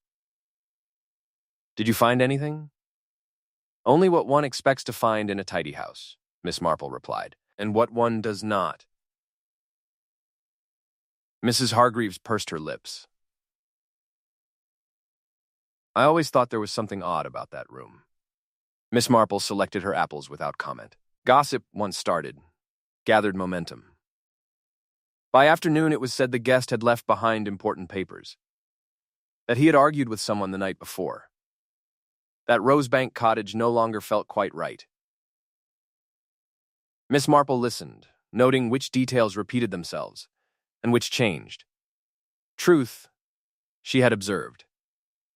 "Did you find anything?" "Only what one expects to find in a tidy house," Miss Marple replied, "and what one does not." Mrs. Hargreaves pursed her lips. "I always thought there was something odd about that room." Miss Marple selected her apples without comment. Gossip, once started, gathered momentum. By afternoon, it was said the guest had left behind important papers, that he had argued with someone the night before, that Rosebank Cottage no longer felt quite right. Miss Marple listened, noting which details repeated themselves and which changed. Truth, she had observed,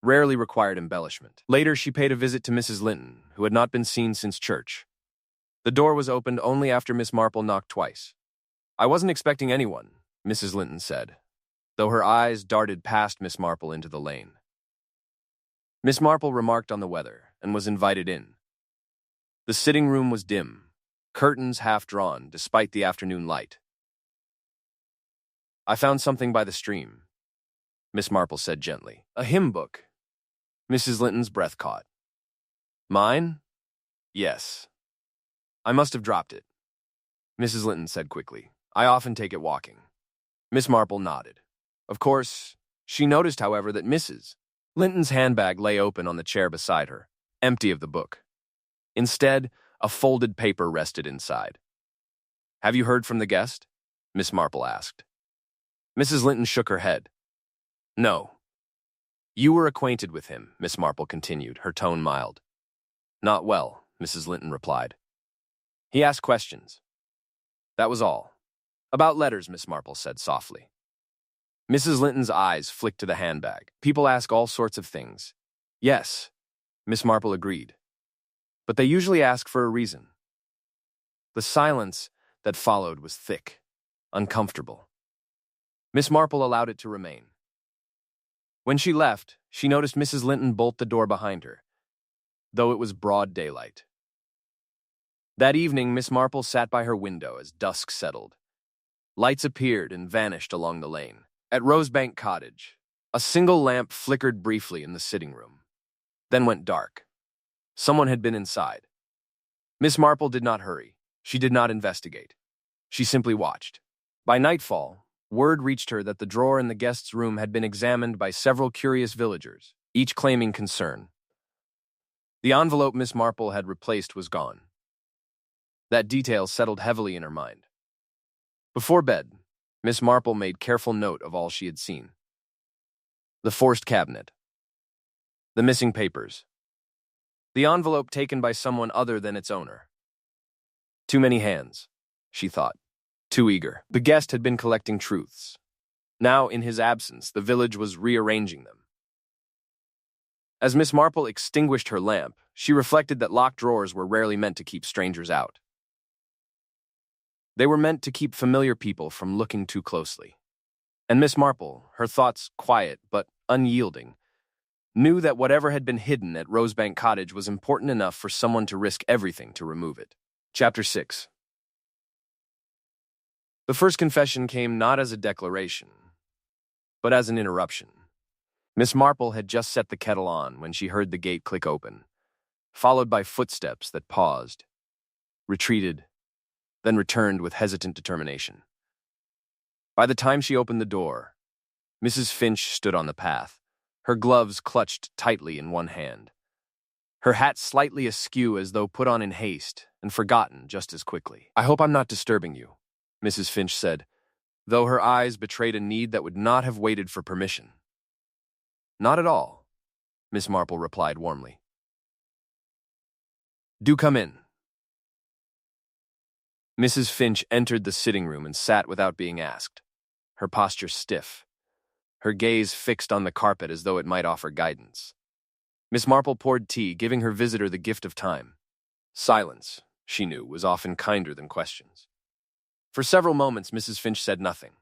rarely required embellishment. Later, she paid a visit to Mrs. Linton, who had not been seen since church. The door was opened only after Miss Marple knocked twice. "I wasn't expecting anyone," Mrs. Linton said, though her eyes darted past Miss Marple into the lane. Miss Marple remarked on the weather and was invited in. The sitting room was dim, curtains half drawn despite the afternoon light. "I found something by the stream," Miss Marple said gently. "A hymn book." Mrs. Linton's breath caught. "Mine?" "Yes. I must have dropped it," Mrs. Linton said quickly. "I often take it walking." Miss Marple nodded. Of course, she noticed, however, that Mrs. Linton's handbag lay open on the chair beside her, empty of the book. Instead, a folded paper rested inside. "Have you heard from the guest?" Miss Marple asked. Mrs. Linton shook her head. "No." "You were acquainted with him," Miss Marple continued, her tone mild. "Not well," Mrs. Linton replied. "He asked questions. That was all." "About letters," Miss Marple said softly. Mrs. Linton's eyes flicked to the handbag. "People ask all sorts of things." "Yes," Miss Marple agreed. "But they usually ask for a reason." The silence that followed was thick, uncomfortable. Miss Marple allowed it to remain. When she left, she noticed Mrs. Linton bolt the door behind her, though it was broad daylight. That evening, Miss Marple sat by her window as dusk settled. Lights appeared and vanished along the lane. At Rosebank Cottage, a single lamp flickered briefly in the sitting room, then went dark. Someone had been inside. Miss Marple did not hurry. She did not investigate. She simply watched. By nightfall, word reached her that the drawer in the guest's room had been examined by several curious villagers, each claiming concern. The envelope Miss Marple had replaced was gone. That detail settled heavily in her mind. Before bed, Miss Marple made careful note of all she had seen. The forced cabinet. The missing papers. The envelope taken by someone other than its owner. Too many hands, she thought. Too eager. The guest had been collecting truths. Now, in his absence, the village was rearranging them. As Miss Marple extinguished her lamp, she reflected that locked drawers were rarely meant to keep strangers out. They were meant to keep familiar people from looking too closely. And Miss Marple, her thoughts quiet but unyielding, knew that whatever had been hidden at Rosebank Cottage was important enough for someone to risk everything to remove it. Chapter 6. The first confession came not as a declaration, but as an interruption. Miss Marple had just set the kettle on when she heard the gate click open, followed by footsteps that paused, retreated, then returned with hesitant determination. By the time she opened the door, Mrs. Finch stood on the path, her gloves clutched tightly in one hand, her hat slightly askew as though put on in haste and forgotten just as quickly. "I hope I'm not disturbing you," Mrs. Finch said, though her eyes betrayed a need that would not have waited for permission. "Not at all," Miss Marple replied warmly. "Do come in." Mrs. Finch entered the sitting room and sat without being asked, her posture stiff, her gaze fixed on the carpet as though it might offer guidance. Miss Marple poured tea, giving her visitor the gift of time. Silence, she knew, was often kinder than questions. For several moments, Mrs. Finch said nothing.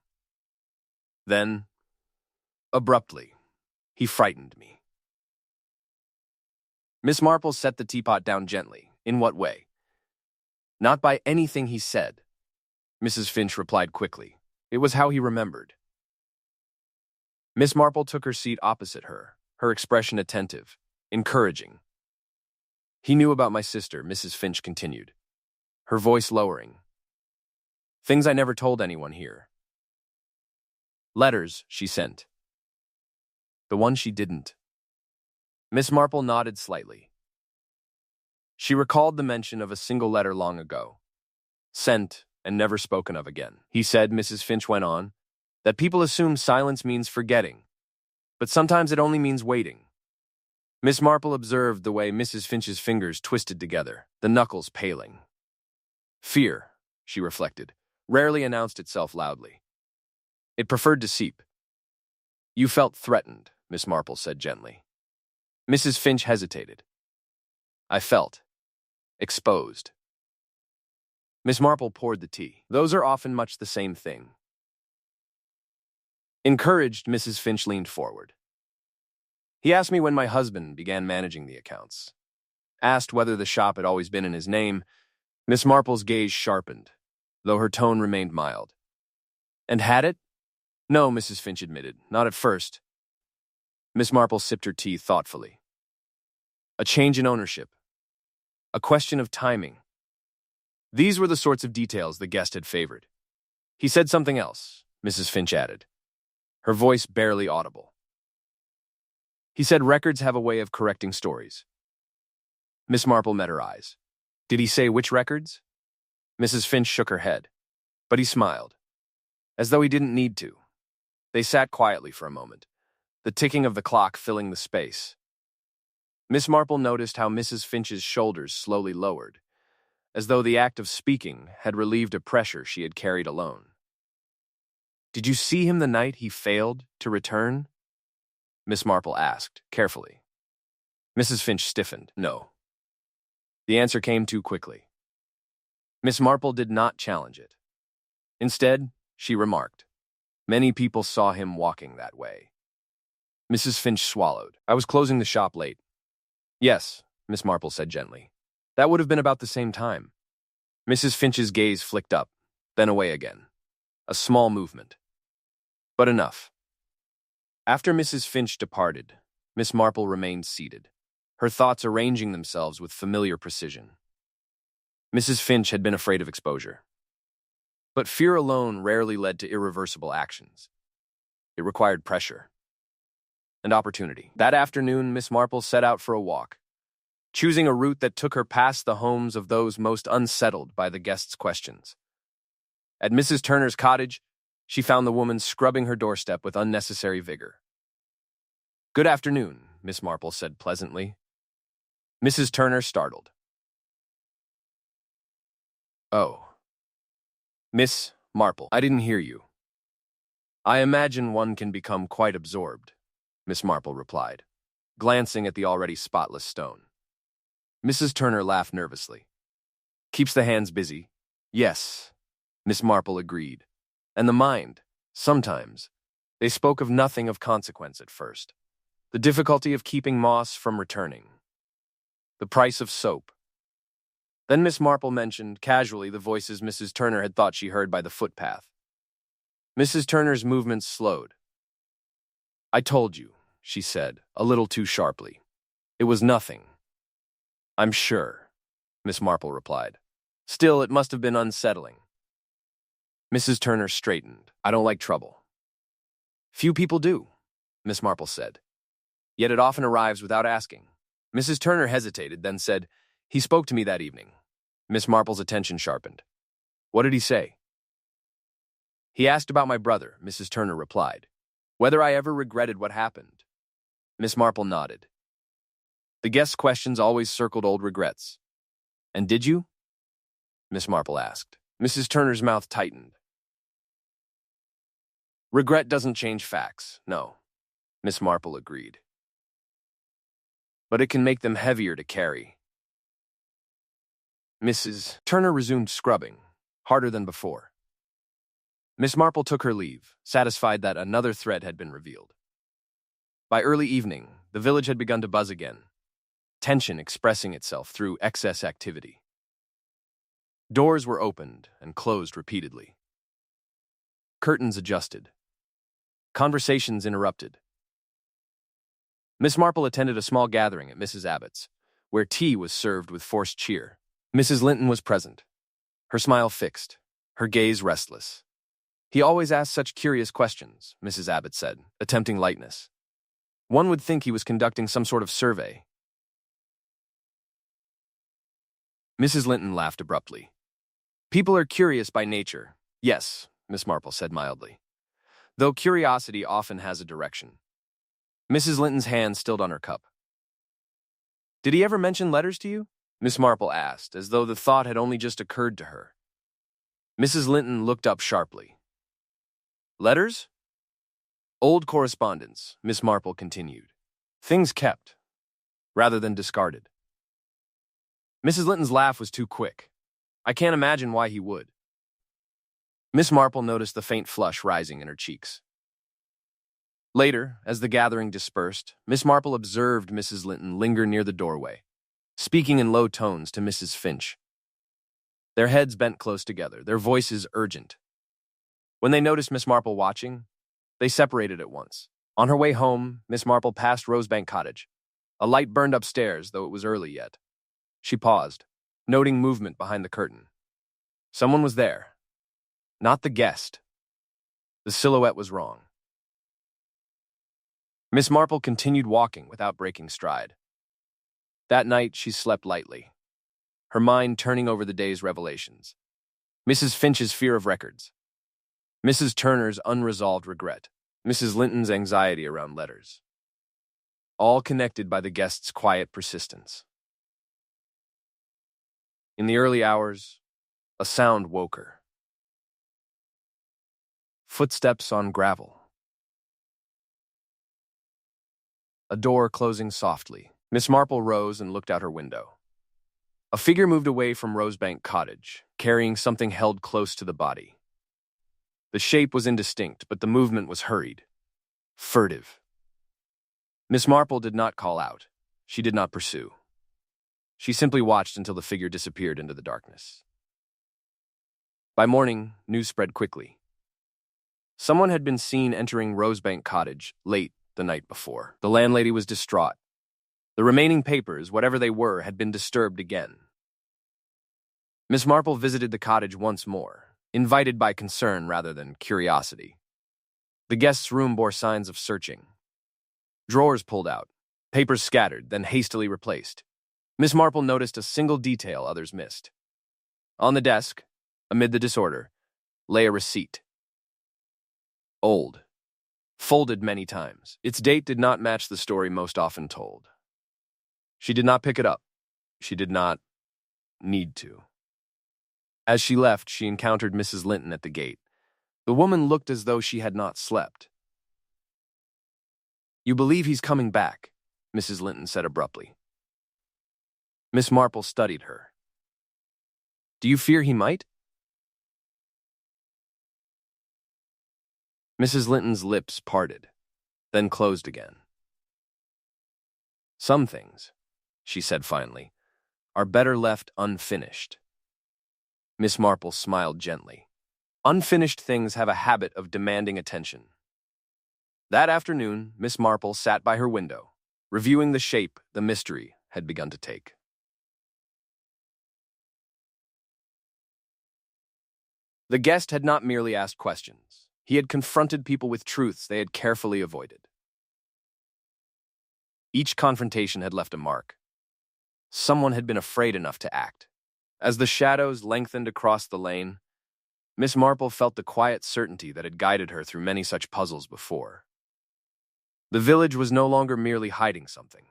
Then, abruptly, "He frightened me." Miss Marple set the teapot down gently. "In what way?" "Not by anything he said," Mrs. Finch replied quickly. "It was how he remembered." Miss Marple took her seat opposite her, her expression attentive, encouraging. "He knew about my sister," Mrs. Finch continued, her voice lowering. "Things I never told anyone here. Letters she sent. The one she didn't." Miss Marple nodded slightly. She recalled the mention of a single letter long ago, sent and never spoken of again. "He said," Mrs. Finch went on, "that people assume silence means forgetting, but sometimes it only means waiting." Miss Marple observed the way Mrs. Finch's fingers twisted together, the knuckles paling. Fear, she reflected, rarely announced itself loudly. It preferred to seep. "You felt threatened," Miss Marple said gently. Mrs. Finch hesitated. "I felt exposed." Miss Marple poured the tea. "Those are often much the same thing." Encouraged, Mrs. Finch leaned forward. "He asked me when my husband began managing the accounts. Asked whether the shop had always been in his name." Miss Marple's gaze sharpened, though her tone remained mild. "And had it?" "No," Mrs. Finch admitted, "not at first." Miss Marple sipped her tea thoughtfully. A change in ownership. A question of timing. These were the sorts of details the guest had favored. "He said something else," Mrs. Finch added, her voice barely audible. "He said records have a way of correcting stories." Miss Marple met her eyes. "Did he say which records?" Mrs. Finch shook her head, but he smiled, as though he didn't need to. They sat quietly for a moment, the ticking of the clock filling the space. Miss Marple noticed how Mrs. Finch's shoulders slowly lowered, as though the act of speaking had relieved a pressure she had carried alone. "Did you see him the night he failed to return?" Miss Marple asked, carefully. Mrs. Finch stiffened. "No." The answer came too quickly. Miss Marple did not challenge it. Instead, she remarked, "Many people saw him walking that way." Mrs. Finch swallowed. "I was closing the shop late." "Yes," Miss Marple said gently. "That would have been about the same time." Mrs. Finch's gaze flicked up, then away again. A small movement. But enough. After Mrs. Finch departed, Miss Marple remained seated, her thoughts arranging themselves with familiar precision. Mrs. Finch had been afraid of exposure. But fear alone rarely led to irreversible actions. It required pressure and opportunity. That afternoon, Miss Marple set out for a walk, choosing a route that took her past the homes of those most unsettled by the guests' questions. At Mrs. Turner's cottage, she found the woman scrubbing her doorstep with unnecessary vigor. "Good afternoon," Miss Marple said pleasantly. Mrs. Turner startled. "Oh. Miss Marple, I didn't hear you." "I imagine one can become quite absorbed," Miss Marple replied, glancing at the already spotless stone. Mrs. Turner laughed nervously. "Keeps the hands busy." "Yes," Miss Marple agreed. "And the mind, sometimes." They spoke of nothing of consequence at first. the difficulty of keeping moss from returning, the price of soap. Then Miss Marple mentioned, casually, the voices Mrs. Turner had thought she heard by the footpath. Mrs. Turner's movements slowed. "I told you," she said, a little too sharply. "It was nothing." "I'm sure," Miss Marple replied. "Still, it must have been unsettling." Mrs. Turner straightened. "I don't like trouble." "Few people do," Miss Marple said. "Yet it often arrives without asking." Mrs. Turner hesitated, then said, "He spoke to me that evening." Miss Marple's attention sharpened. "What did he say?" "He asked about my brother," Mrs. Turner replied. "Whether I ever regretted what happened." Miss Marple nodded. The guest's questions always circled old regrets. "And did you?" Miss Marple asked. Mrs. Turner's mouth tightened. "Regret doesn't change facts, no," Miss Marple agreed. "But it can make them heavier to carry." Mrs. Turner resumed scrubbing, harder than before. Miss Marple took her leave, satisfied that another thread had been revealed. By early evening, the village had begun to buzz again, tension expressing itself through excess activity. Doors were opened and closed repeatedly. Curtains adjusted. Conversations interrupted. Miss Marple attended a small gathering at Mrs. Abbott's, where tea was served with forced cheer. Mrs. Linton was present, her smile fixed, her gaze restless. "He always asked such curious questions," Mrs. Abbott said, attempting lightness. "One would think he was conducting some sort of survey." Mrs. Linton laughed abruptly. "People are curious by nature." "Yes," Miss Marple said mildly, "though curiosity often has a direction." Mrs. Linton's hand stilled on her cup. "Did he ever mention letters to you?" Miss Marple asked, as though the thought had only just occurred to her. Mrs. Linton looked up sharply. "Letters?" "Old correspondence," Miss Marple continued. "Things kept, rather than discarded." Mrs. Linton's laugh was too quick. "I can't imagine why he would." Miss Marple noticed the faint flush rising in her cheeks. Later, as the gathering dispersed, Miss Marple observed Mrs. Linton linger near the doorway, speaking in low tones to Mrs. Finch. Their heads bent close together, their voices urgent. When they noticed Miss Marple watching, they separated at once. On her way home, Miss Marple passed Rosebank Cottage. A light burned upstairs, though it was early yet. She paused, noting movement behind the curtain. Someone was there. Not the guest. The silhouette was wrong. Miss Marple continued walking without breaking stride. That night, she slept lightly, her mind turning over the day's revelations. Mrs. Finch's fear of records, Mrs. Turner's unresolved regret, Mrs. Linton's anxiety around letters, all connected by the guest's quiet persistence. In the early hours, a sound woke her. Footsteps on gravel. A door closing softly. Miss Marple rose and looked out her window. A figure moved away from Rosebank Cottage, carrying something held close to the body. The shape was indistinct, but the movement was hurried, furtive. Miss Marple did not call out. She did not pursue. She simply watched until the figure disappeared into the darkness. By morning, news spread quickly. Someone had been seen entering Rosebank Cottage late the night before. The landlady was distraught. The remaining papers, whatever they were, had been disturbed again. Miss Marple visited the cottage once more, invited by concern rather than curiosity. The guest's room bore signs of searching. Drawers pulled out, papers scattered, then hastily replaced. Miss Marple noticed a single detail others missed. On the desk, amid the disorder, lay a receipt. Old, folded many times. Its date did not match the story most often told. She did not pick it up. She did not need to. As she left, she encountered Mrs. Linton at the gate. The woman looked as though she had not slept. "You believe he's coming back," Mrs. Linton said abruptly. Miss Marple studied her. "Do you fear he might?" Mrs. Linton's lips parted, then closed again. Some things, she said finally, are better left unfinished. Miss Marple smiled gently. Unfinished things have a habit of demanding attention. That afternoon, Miss Marple sat by her window, reviewing the shape the mystery had begun to take. The guest had not merely asked questions. He had confronted people with truths they had carefully avoided. Each confrontation had left a mark. Someone had been afraid enough to act. As the shadows lengthened across the lane, Miss Marple felt the quiet certainty that had guided her through many such puzzles before. The village was no longer merely hiding something.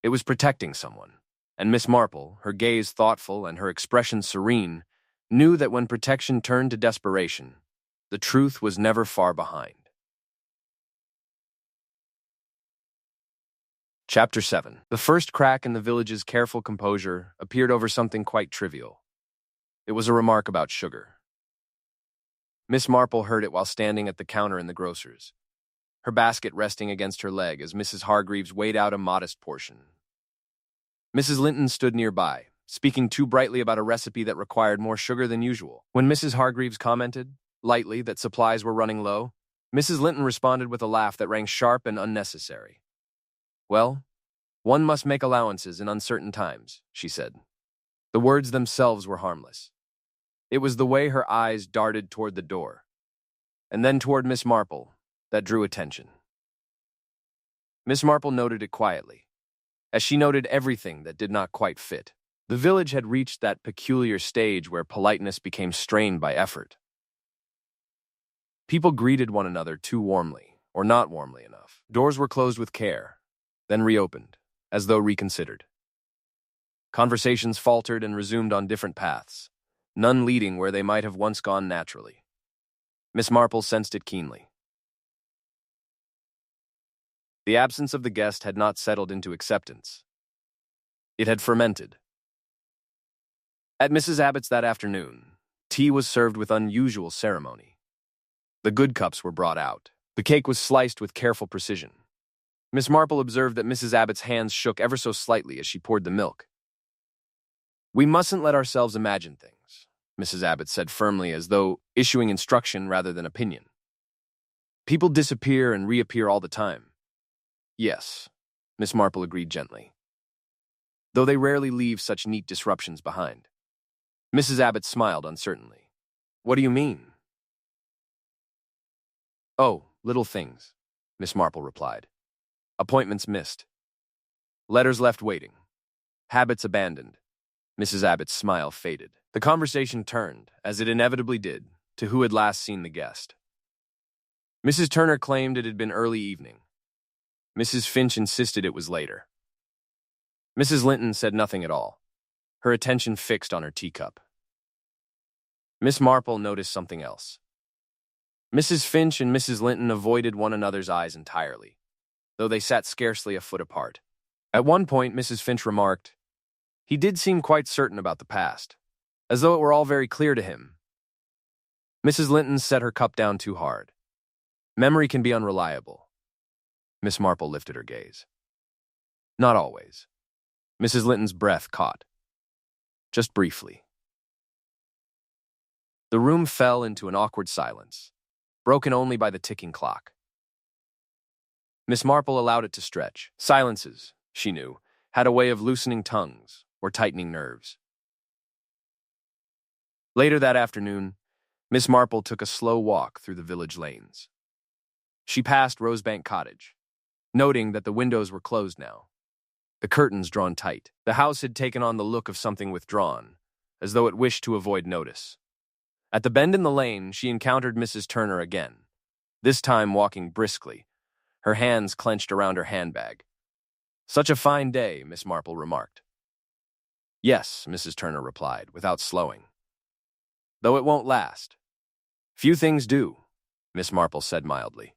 It was protecting someone, and Miss Marple, her gaze thoughtful and her expression serene, knew that when protection turned to desperation, the truth was never far behind. Chapter 7. The first crack in the village's careful composure appeared over something quite trivial. It was a remark about sugar. Miss Marple heard it while standing at the counter in the grocer's, her basket resting against her leg as Mrs. Hargreaves weighed out a modest portion. Mrs. Linton stood nearby, speaking too brightly about a recipe that required more sugar than usual. When Mrs. Hargreaves commented, lightly, that supplies were running low, Mrs. Linton responded with a laugh that rang sharp and unnecessary. Well, one must make allowances in uncertain times, she said. The words themselves were harmless. It was the way her eyes darted toward the door, and then toward Miss Marple, that drew attention. Miss Marple noted it quietly, as she noted everything that did not quite fit. The village had reached that peculiar stage where politeness became strained by effort. People greeted one another too warmly, or not warmly enough. Doors were closed with care, then reopened, as though reconsidered. Conversations faltered and resumed on different paths, none leading where they might have once gone naturally. Miss Marple sensed it keenly. The absence of the guest had not settled into acceptance. It had fermented. At Mrs. Abbott's that afternoon, tea was served with unusual ceremony. The good cups were brought out. The cake was sliced with careful precision. Miss Marple observed that Mrs. Abbott's hands shook ever so slightly as she poured the milk. "We mustn't let ourselves imagine things," Mrs. Abbott said firmly, as though issuing instruction rather than opinion. "People disappear and reappear all the time." "Yes," Miss Marple agreed gently, "though they rarely leave such neat disruptions behind." Mrs. Abbott smiled uncertainly. "What do you mean?" "Oh, little things," Miss Marple replied. "Appointments missed. Letters left waiting. Habits abandoned." Mrs. Abbott's smile faded. The conversation turned, as it inevitably did, to who had last seen the guest. Mrs. Turner claimed it had been early evening. Mrs. Finch insisted it was later. Mrs. Linton said nothing at all, her attention fixed on her teacup. Miss Marple noticed something else. Mrs. Finch and Mrs. Linton avoided one another's eyes entirely, though they sat scarcely a foot apart. At one point, Mrs. Finch remarked, "He did seem quite certain about the past, as though it were all very clear to him." Mrs. Linton set her cup down too hard. "Memory can be unreliable." Miss Marple lifted her gaze. "Not always." Mrs. Linton's breath caught. "Just briefly." The room fell into an awkward silence, broken only by the ticking clock. Miss Marple allowed it to stretch. Silences, she knew, had a way of loosening tongues or tightening nerves. Later that afternoon, Miss Marple took a slow walk through the village lanes. She passed Rosebank Cottage, noting that the windows were closed now, the curtains drawn tight. The house had taken on the look of something withdrawn, as though it wished to avoid notice. At the bend in the lane, she encountered Mrs. Turner again, this time walking briskly, her hands clenched around her handbag. "Such a fine day," Miss Marple remarked. "Yes," Mrs. Turner replied, without slowing. "Though it won't last." "Few things do," Miss Marple said mildly.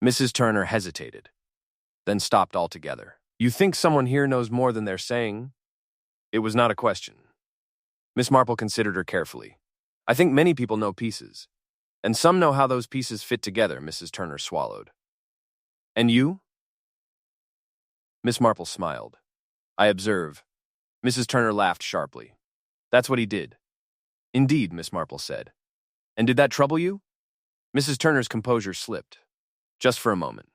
Mrs. Turner hesitated, then stopped altogether. "You think someone here knows more than they're saying?" It was not a question. Miss Marple considered her carefully. "I think many people know pieces, and some know how those pieces fit together," Mrs. Turner swallowed. "And you?" Miss Marple smiled. I observe. Mrs. Turner laughed sharply. That's what he did. Indeed, Miss Marple said. And did that trouble you? Mrs. Turner's composure slipped. Just for a moment.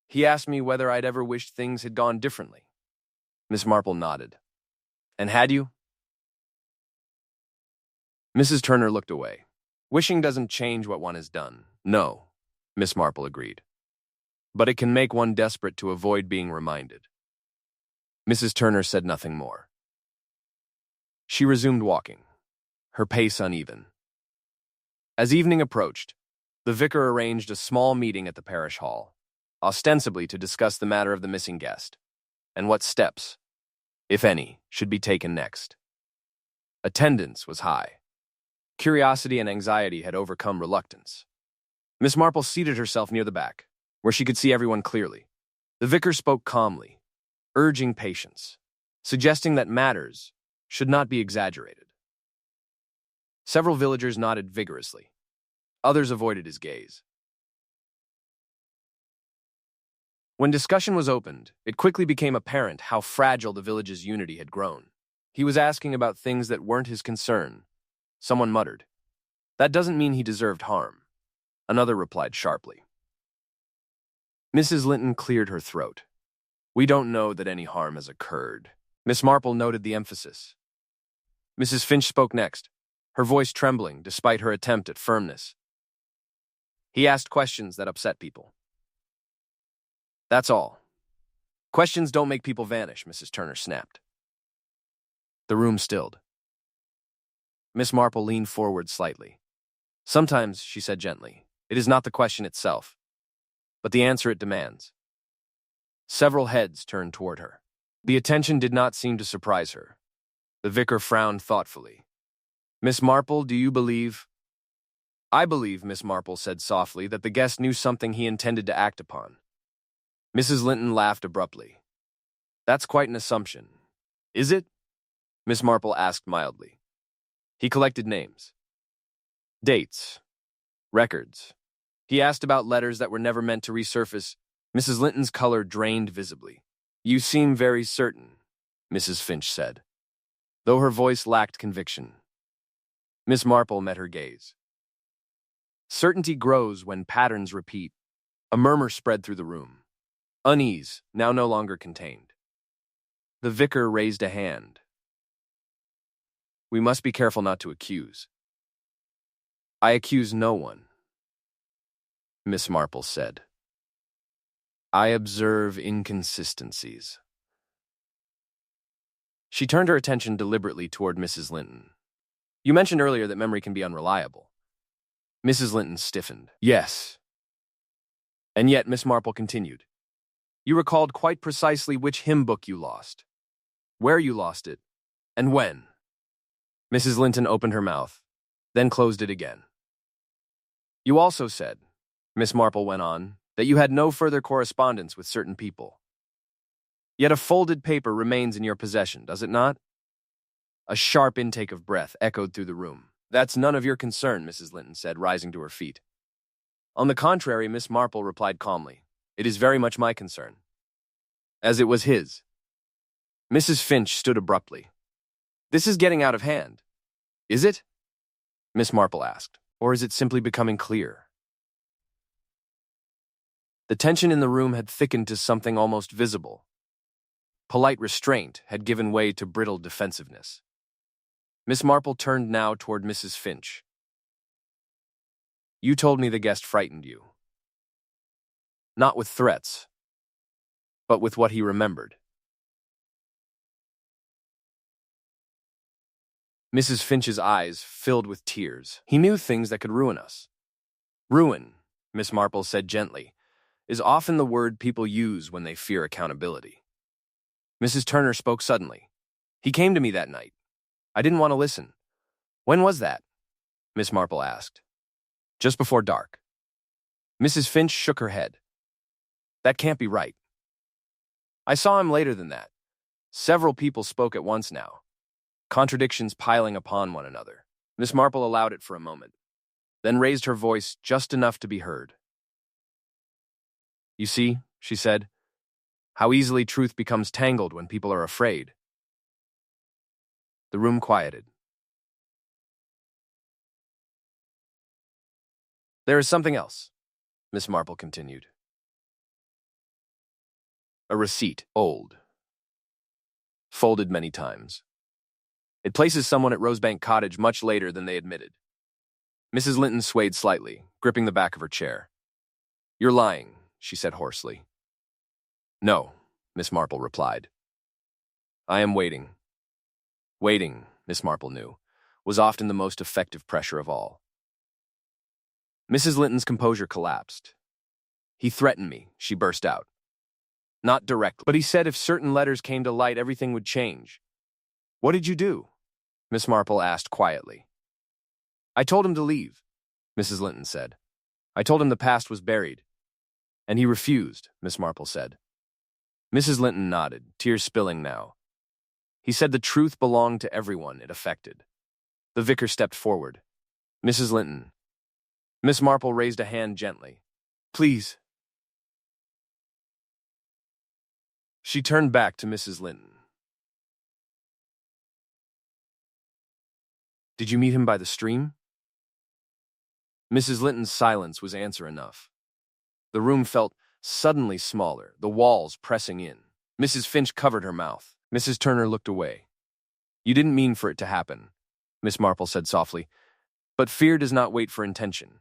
He asked me whether I'd ever wished things had gone differently. Miss Marple nodded. And had you? Mrs. Turner looked away. Wishing doesn't change what one has done. No, Miss Marple agreed. But it can make one desperate to avoid being reminded. Mrs. Turner said nothing more. She resumed walking, her pace uneven. As evening approached, the vicar arranged a small meeting at the parish hall, ostensibly to discuss the matter of the missing guest, and what steps, if any, should be taken next. Attendance was high. Curiosity and anxiety had overcome reluctance. Miss Marple seated herself near the back, where she could see everyone clearly. The vicar spoke calmly, urging patience, suggesting that matters should not be exaggerated. Several villagers nodded vigorously. Others avoided his gaze. When discussion was opened, it quickly became apparent how fragile the village's unity had grown. He was asking about things that weren't his concern. Someone muttered, "That doesn't mean he deserved harm." Another replied sharply. Mrs. Linton cleared her throat. We don't know that any harm has occurred. Miss Marple noted the emphasis. Mrs. Finch spoke next, her voice trembling despite her attempt at firmness. He asked questions that upset people. That's all. Questions don't make people vanish, Mrs. Turner snapped. The room stilled. Miss Marple leaned forward slightly. Sometimes, she said gently, it is not the question itself, but the answer it demands. Several heads turned toward her. The attention did not seem to surprise her. The vicar frowned thoughtfully. Miss Marple, do you believe? I believe, Miss Marple said softly, that the guest knew something he intended to act upon. Mrs. Linton laughed abruptly. That's quite an assumption. Is it? Miss Marple asked mildly. He collected names. Dates. Records. He asked about letters that were never meant to resurface. Mrs. Linton's color drained visibly. You seem very certain, Mrs. Finch said, though her voice lacked conviction. Miss Marple met her gaze. Certainty grows when patterns repeat. A murmur spread through the room. Unease, now no longer contained. The vicar raised a hand. We must be careful not to accuse. I accuse no one, Miss Marple said. I observe inconsistencies. She turned her attention deliberately toward Mrs. Linton. You mentioned earlier that memory can be unreliable. Mrs. Linton stiffened. Yes. And yet, Miss Marple continued. You recalled quite precisely which hymn book you lost, where you lost it, and when. Mrs. Linton opened her mouth, then closed it again. You also said, Miss Marple went on, that you had no further correspondence with certain people. Yet a folded paper remains in your possession, does it not? A sharp intake of breath echoed through the room. That's none of your concern, Mrs. Linton said, rising to her feet. On the contrary, Miss Marple replied calmly, it is very much my concern. As it was his. Mrs. Finch stood abruptly. This is getting out of hand. Is it? Miss Marple asked. Or is it simply becoming clear? The tension in the room had thickened to something almost visible. Polite restraint had given way to brittle defensiveness. Miss Marple turned now toward Mrs. Finch. You told me the guest frightened you. Not with threats, but with what he remembered. Mrs. Finch's eyes filled with tears. He knew things that could ruin us. Ruin, Miss Marple said gently, is often the word people use when they fear accountability. Mrs. Turner spoke suddenly. He came to me that night. I didn't want to listen. When was that? Miss Marple asked. Just before dark. Mrs. Finch shook her head. That can't be right. I saw him later than that. Several people spoke at once now. Contradictions piling upon one another. Miss Marple allowed it for a moment, then raised her voice just enough to be heard. You see, she said, How easily truth becomes tangled when people are afraid. The room quieted. There is something else, Miss Marple continued. A receipt, old, folded many times. It places someone at Rosebank Cottage much later than they admitted. Mrs. Linton swayed slightly, gripping the back of her chair. You're lying, she said hoarsely. No, Miss Marple replied. I am waiting. Waiting, Miss Marple knew, was often the most effective pressure of all. Mrs. Linton's composure collapsed. He threatened me, she burst out. Not directly, but he said if certain letters came to light, everything would change. What did you do? Miss Marple asked quietly. I told him to leave, Mrs. Linton said. I told him the past was buried. And he refused, Miss Marple said. Mrs. Linton nodded, tears spilling now. He said the truth belonged to everyone it affected. The vicar stepped forward. Mrs. Linton. Miss Marple raised a hand gently. Please. She turned back to Mrs. Linton. Did you meet him by the stream? Mrs. Linton's silence was answer enough. The room felt suddenly smaller, the walls pressing in. Mrs. Finch covered her mouth. Mrs. Turner looked away. You didn't mean for it to happen, Miss Marple said softly, but fear does not wait for intention.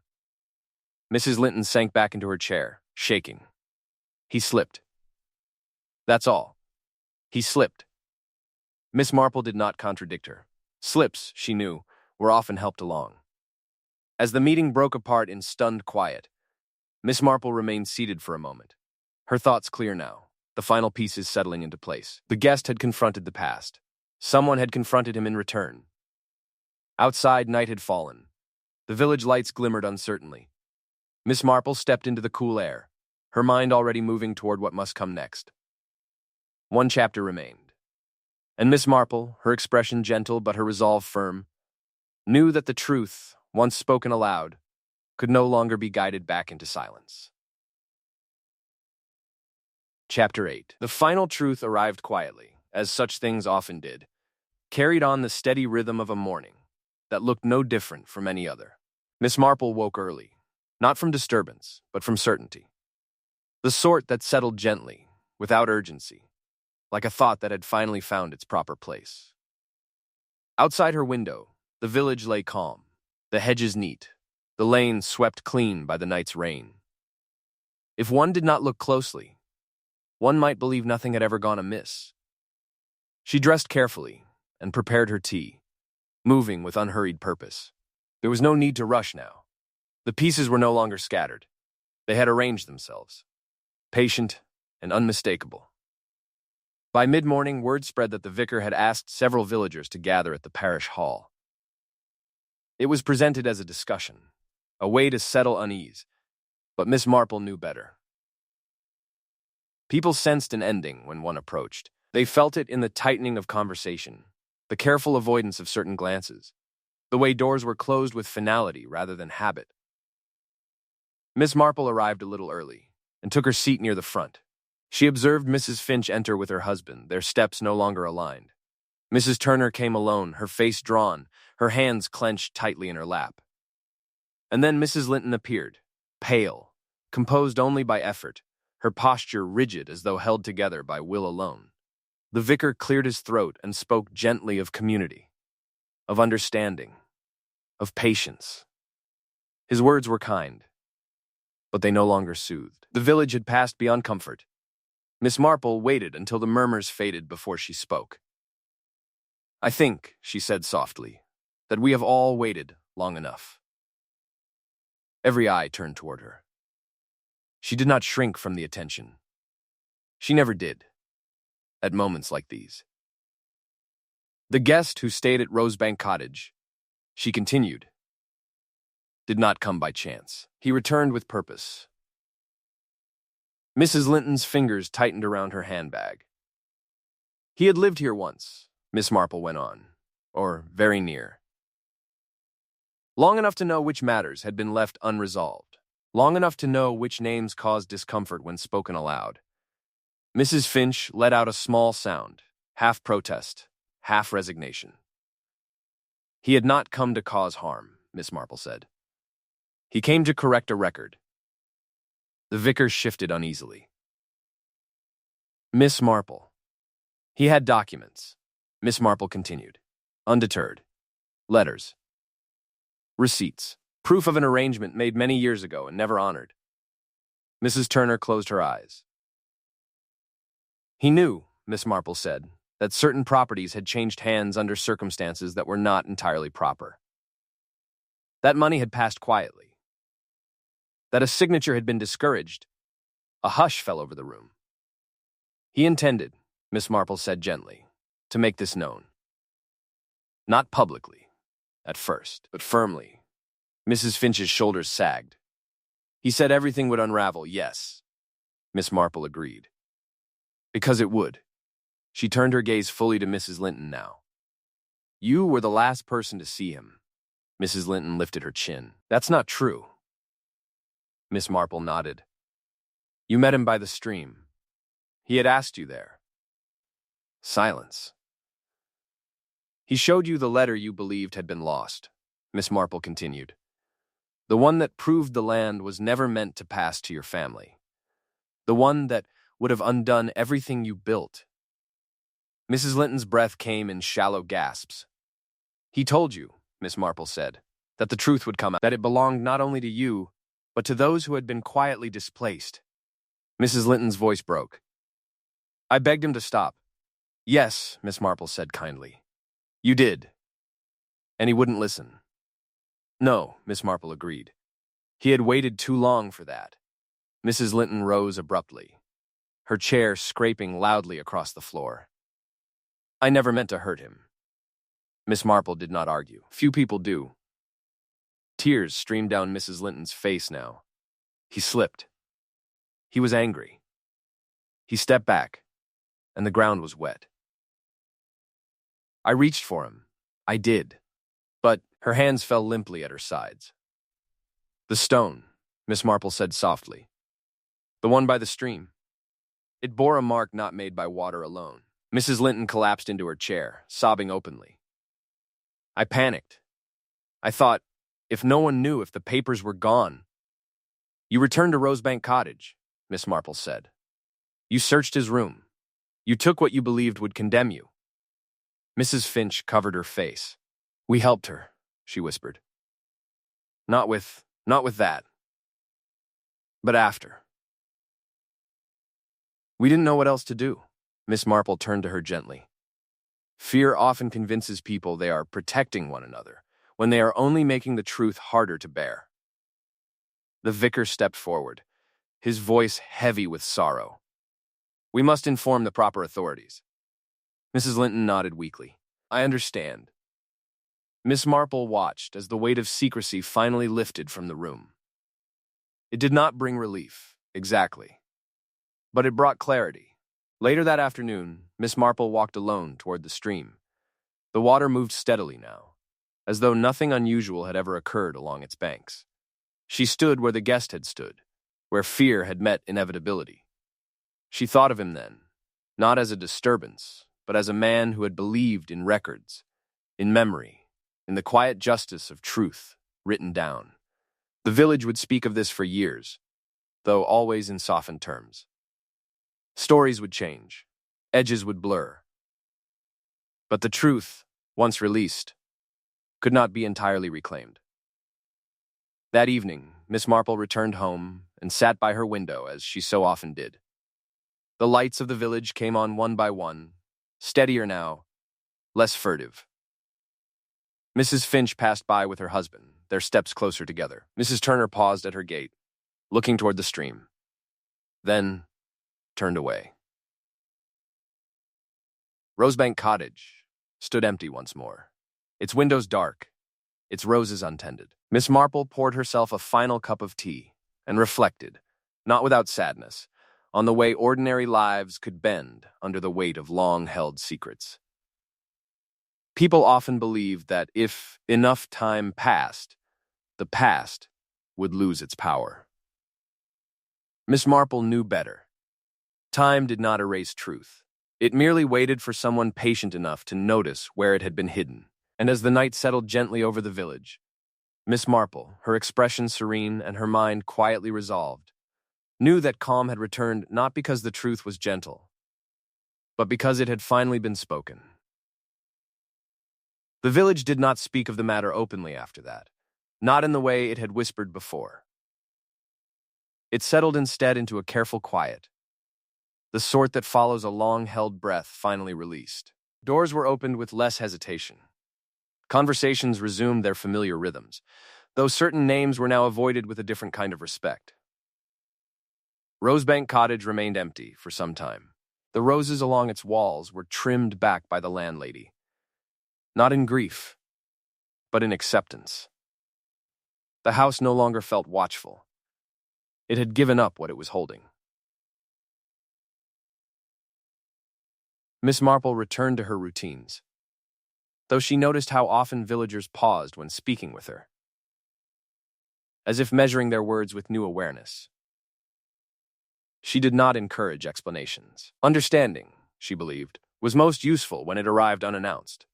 Mrs. Linton sank back into her chair, shaking. He slipped. That's all. He slipped. Miss Marple did not contradict her. Slips, she knew, were often helped along. As the meeting broke apart in stunned quiet, Miss Marple remained seated for a moment. Her thoughts clear now, the final pieces settling into place. The guest had confronted the past. Someone had confronted him in return. Outside, night had fallen. The village lights glimmered uncertainly. Miss Marple stepped into the cool air, her mind already moving toward what must come next. One chapter remained. And Miss Marple, her expression gentle but her resolve firm, knew that the truth, once spoken aloud, could no longer be guided back into silence. Chapter 8. The final truth arrived quietly, as such things often did, carried on the steady rhythm of a morning that looked no different from any other. Miss Marple woke early, not from disturbance, but from certainty. The sort that settled gently, without urgency, like a thought that had finally found its proper place. Outside her window, the village lay calm, the hedges neat, the lane swept clean by the night's rain. If one did not look closely, one might believe nothing had ever gone amiss. She dressed carefully and prepared her tea, moving with unhurried purpose. There was no need to rush now. The pieces were no longer scattered. They had arranged themselves, patient and unmistakable. By mid-morning, word spread that the vicar had asked several villagers to gather at the parish hall. It was presented as a discussion, a way to settle unease, but Miss Marple knew better. People sensed an ending when one approached. They felt it in the tightening of conversation, the careful avoidance of certain glances, the way doors were closed with finality rather than habit. Miss Marple arrived a little early and took her seat near the front. She observed Mrs. Finch enter with her husband, their steps no longer aligned. Mrs. Turner came alone, her face drawn, her hands clenched tightly in her lap. And then Mrs. Linton appeared, pale, composed only by effort, her posture rigid as though held together by will alone. The vicar cleared his throat and spoke gently of community, of understanding, of patience. His words were kind, but they no longer soothed. The village had passed beyond comfort. Miss Marple waited until the murmurs faded before she spoke. I think, she said softly, that we have all waited long enough. Every eye turned toward her. She did not shrink from the attention. She never did, at moments like these. The guest who stayed at Rosebank Cottage, she continued, did not come by chance. He returned with purpose. Mrs. Linton's fingers tightened around her handbag. He had lived here once, Miss Marple went on, or very near. Long enough to know which matters had been left unresolved, long enough to know which names caused discomfort when spoken aloud. Mrs. Finch let out a small sound, half protest, half resignation. He had not come to cause harm, Miss Marple said. He came to correct a record. The vicar shifted uneasily. Miss Marple. He had documents, Miss Marple continued, undeterred. Letters. Receipts. Proof of an arrangement made many years ago and never honored. Mrs. Turner closed her eyes. He knew, Miss Marple said, that certain properties had changed hands under circumstances that were not entirely proper. That money had passed quietly. That a signature had been discouraged. A hush fell over the room. He intended, Miss Marple said gently, to make this known. Not publicly, at first, but firmly. Mrs. Finch's shoulders sagged. He said everything would unravel, yes. Miss Marple agreed. Because it would. She turned her gaze fully to Mrs. Linton now. You were the last person to see him. Mrs. Linton lifted her chin. That's not true. Miss Marple nodded. You met him by the stream. He had asked you there. Silence. He showed you the letter you believed had been lost, Miss Marple continued. The one that proved the land was never meant to pass to your family. The one that would have undone everything you built. Mrs. Linton's breath came in shallow gasps. He told you, Miss Marple said, that the truth would come out, that it belonged not only to you, but to those who had been quietly displaced. Mrs. Linton's voice broke. I begged him to stop. Yes, Miss Marple said kindly. You did. And he wouldn't listen. No, Miss Marple agreed. He had waited too long for that. Mrs. Linton rose abruptly, her chair scraping loudly across the floor. I never meant to hurt him. Miss Marple did not argue. Few people do. Tears streamed down Mrs. Linton's face now. He slipped. He was angry. He stepped back, and the ground was wet. I reached for him. I did. But her hands fell limply at her sides. The stone, Miss Marple said softly. The one by the stream. It bore a mark not made by water alone. Mrs. Linton collapsed into her chair, sobbing openly. I panicked. I thought, if no one knew, if the papers were gone. You returned to Rosebank Cottage, Miss Marple said. You searched his room. You took what you believed would condemn you. Mrs. Finch covered her face. We helped her, she whispered. Not with that. But after. We didn't know what else to do. Miss Marple turned to her gently. Fear often convinces people they are protecting one another, when they are only making the truth harder to bear. The vicar stepped forward, his voice heavy with sorrow. We must inform the proper authorities. Mrs. Linton nodded weakly. I understand. Miss Marple watched as the weight of secrecy finally lifted from the room. It did not bring relief, exactly. But it brought clarity. Later that afternoon, Miss Marple walked alone toward the stream. The water moved steadily now, as though nothing unusual had ever occurred along its banks. She stood where the guest had stood, where fear had met inevitability. She thought of him then, not as a disturbance, but as a man who had believed in records, in memory, in the quiet justice of truth written down. The village would speak of this for years, though always in softened terms. Stories would change, edges would blur. But the truth, once released, could not be entirely reclaimed. That evening, Miss Marple returned home and sat by her window as she so often did. The lights of the village came on one by one, steadier now, less furtive. Mrs. Finch passed by with her husband, their steps closer together. Mrs. Turner paused at her gate, looking toward the stream. Then turned away. Rosebank Cottage stood empty once more, its windows dark, its roses untended. Miss Marple poured herself a final cup of tea and reflected, not without sadness, on the way ordinary lives could bend under the weight of long-held secrets. People often believed that if enough time passed, the past would lose its power. Miss Marple knew better. Time did not erase truth. It merely waited for someone patient enough to notice where it had been hidden. And as the night settled gently over the village, Miss Marple, her expression serene and her mind quietly resolved, knew that calm had returned not because the truth was gentle, but because it had finally been spoken. The village did not speak of the matter openly after that, not in the way it had whispered before. It settled instead into a careful quiet, the sort that follows a long-held breath finally released. Doors were opened with less hesitation. Conversations resumed their familiar rhythms, though certain names were now avoided with a different kind of respect. Rosebank Cottage remained empty for some time. The roses along its walls were trimmed back by the landlady, not in grief, but in acceptance. The house no longer felt watchful. It had given up what it was holding. Miss Marple returned to her routines, though she noticed how often villagers paused when speaking with her, as if measuring their words with new awareness. She did not encourage explanations. Understanding, she believed, was most useful when it arrived unannounced.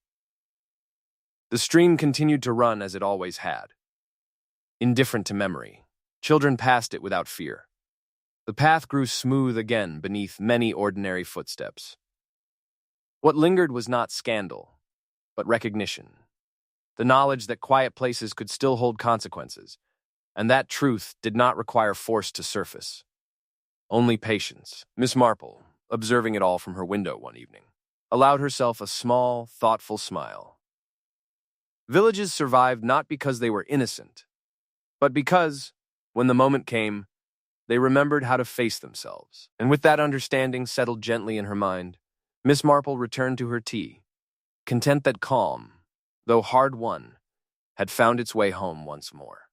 The stream continued to run as it always had. Indifferent to memory, children passed it without fear. The path grew smooth again beneath many ordinary footsteps. What lingered was not scandal, but recognition. The knowledge that quiet places could still hold consequences, and that truth did not require force to surface. Only patience. Miss Marple, observing it all from her window one evening, allowed herself a small, thoughtful smile. Villages survived not because they were innocent, but because, when the moment came, they remembered how to face themselves. And with that understanding settled gently in her mind, Miss Marple returned to her tea, content that calm, though hard won, had found its way home once more.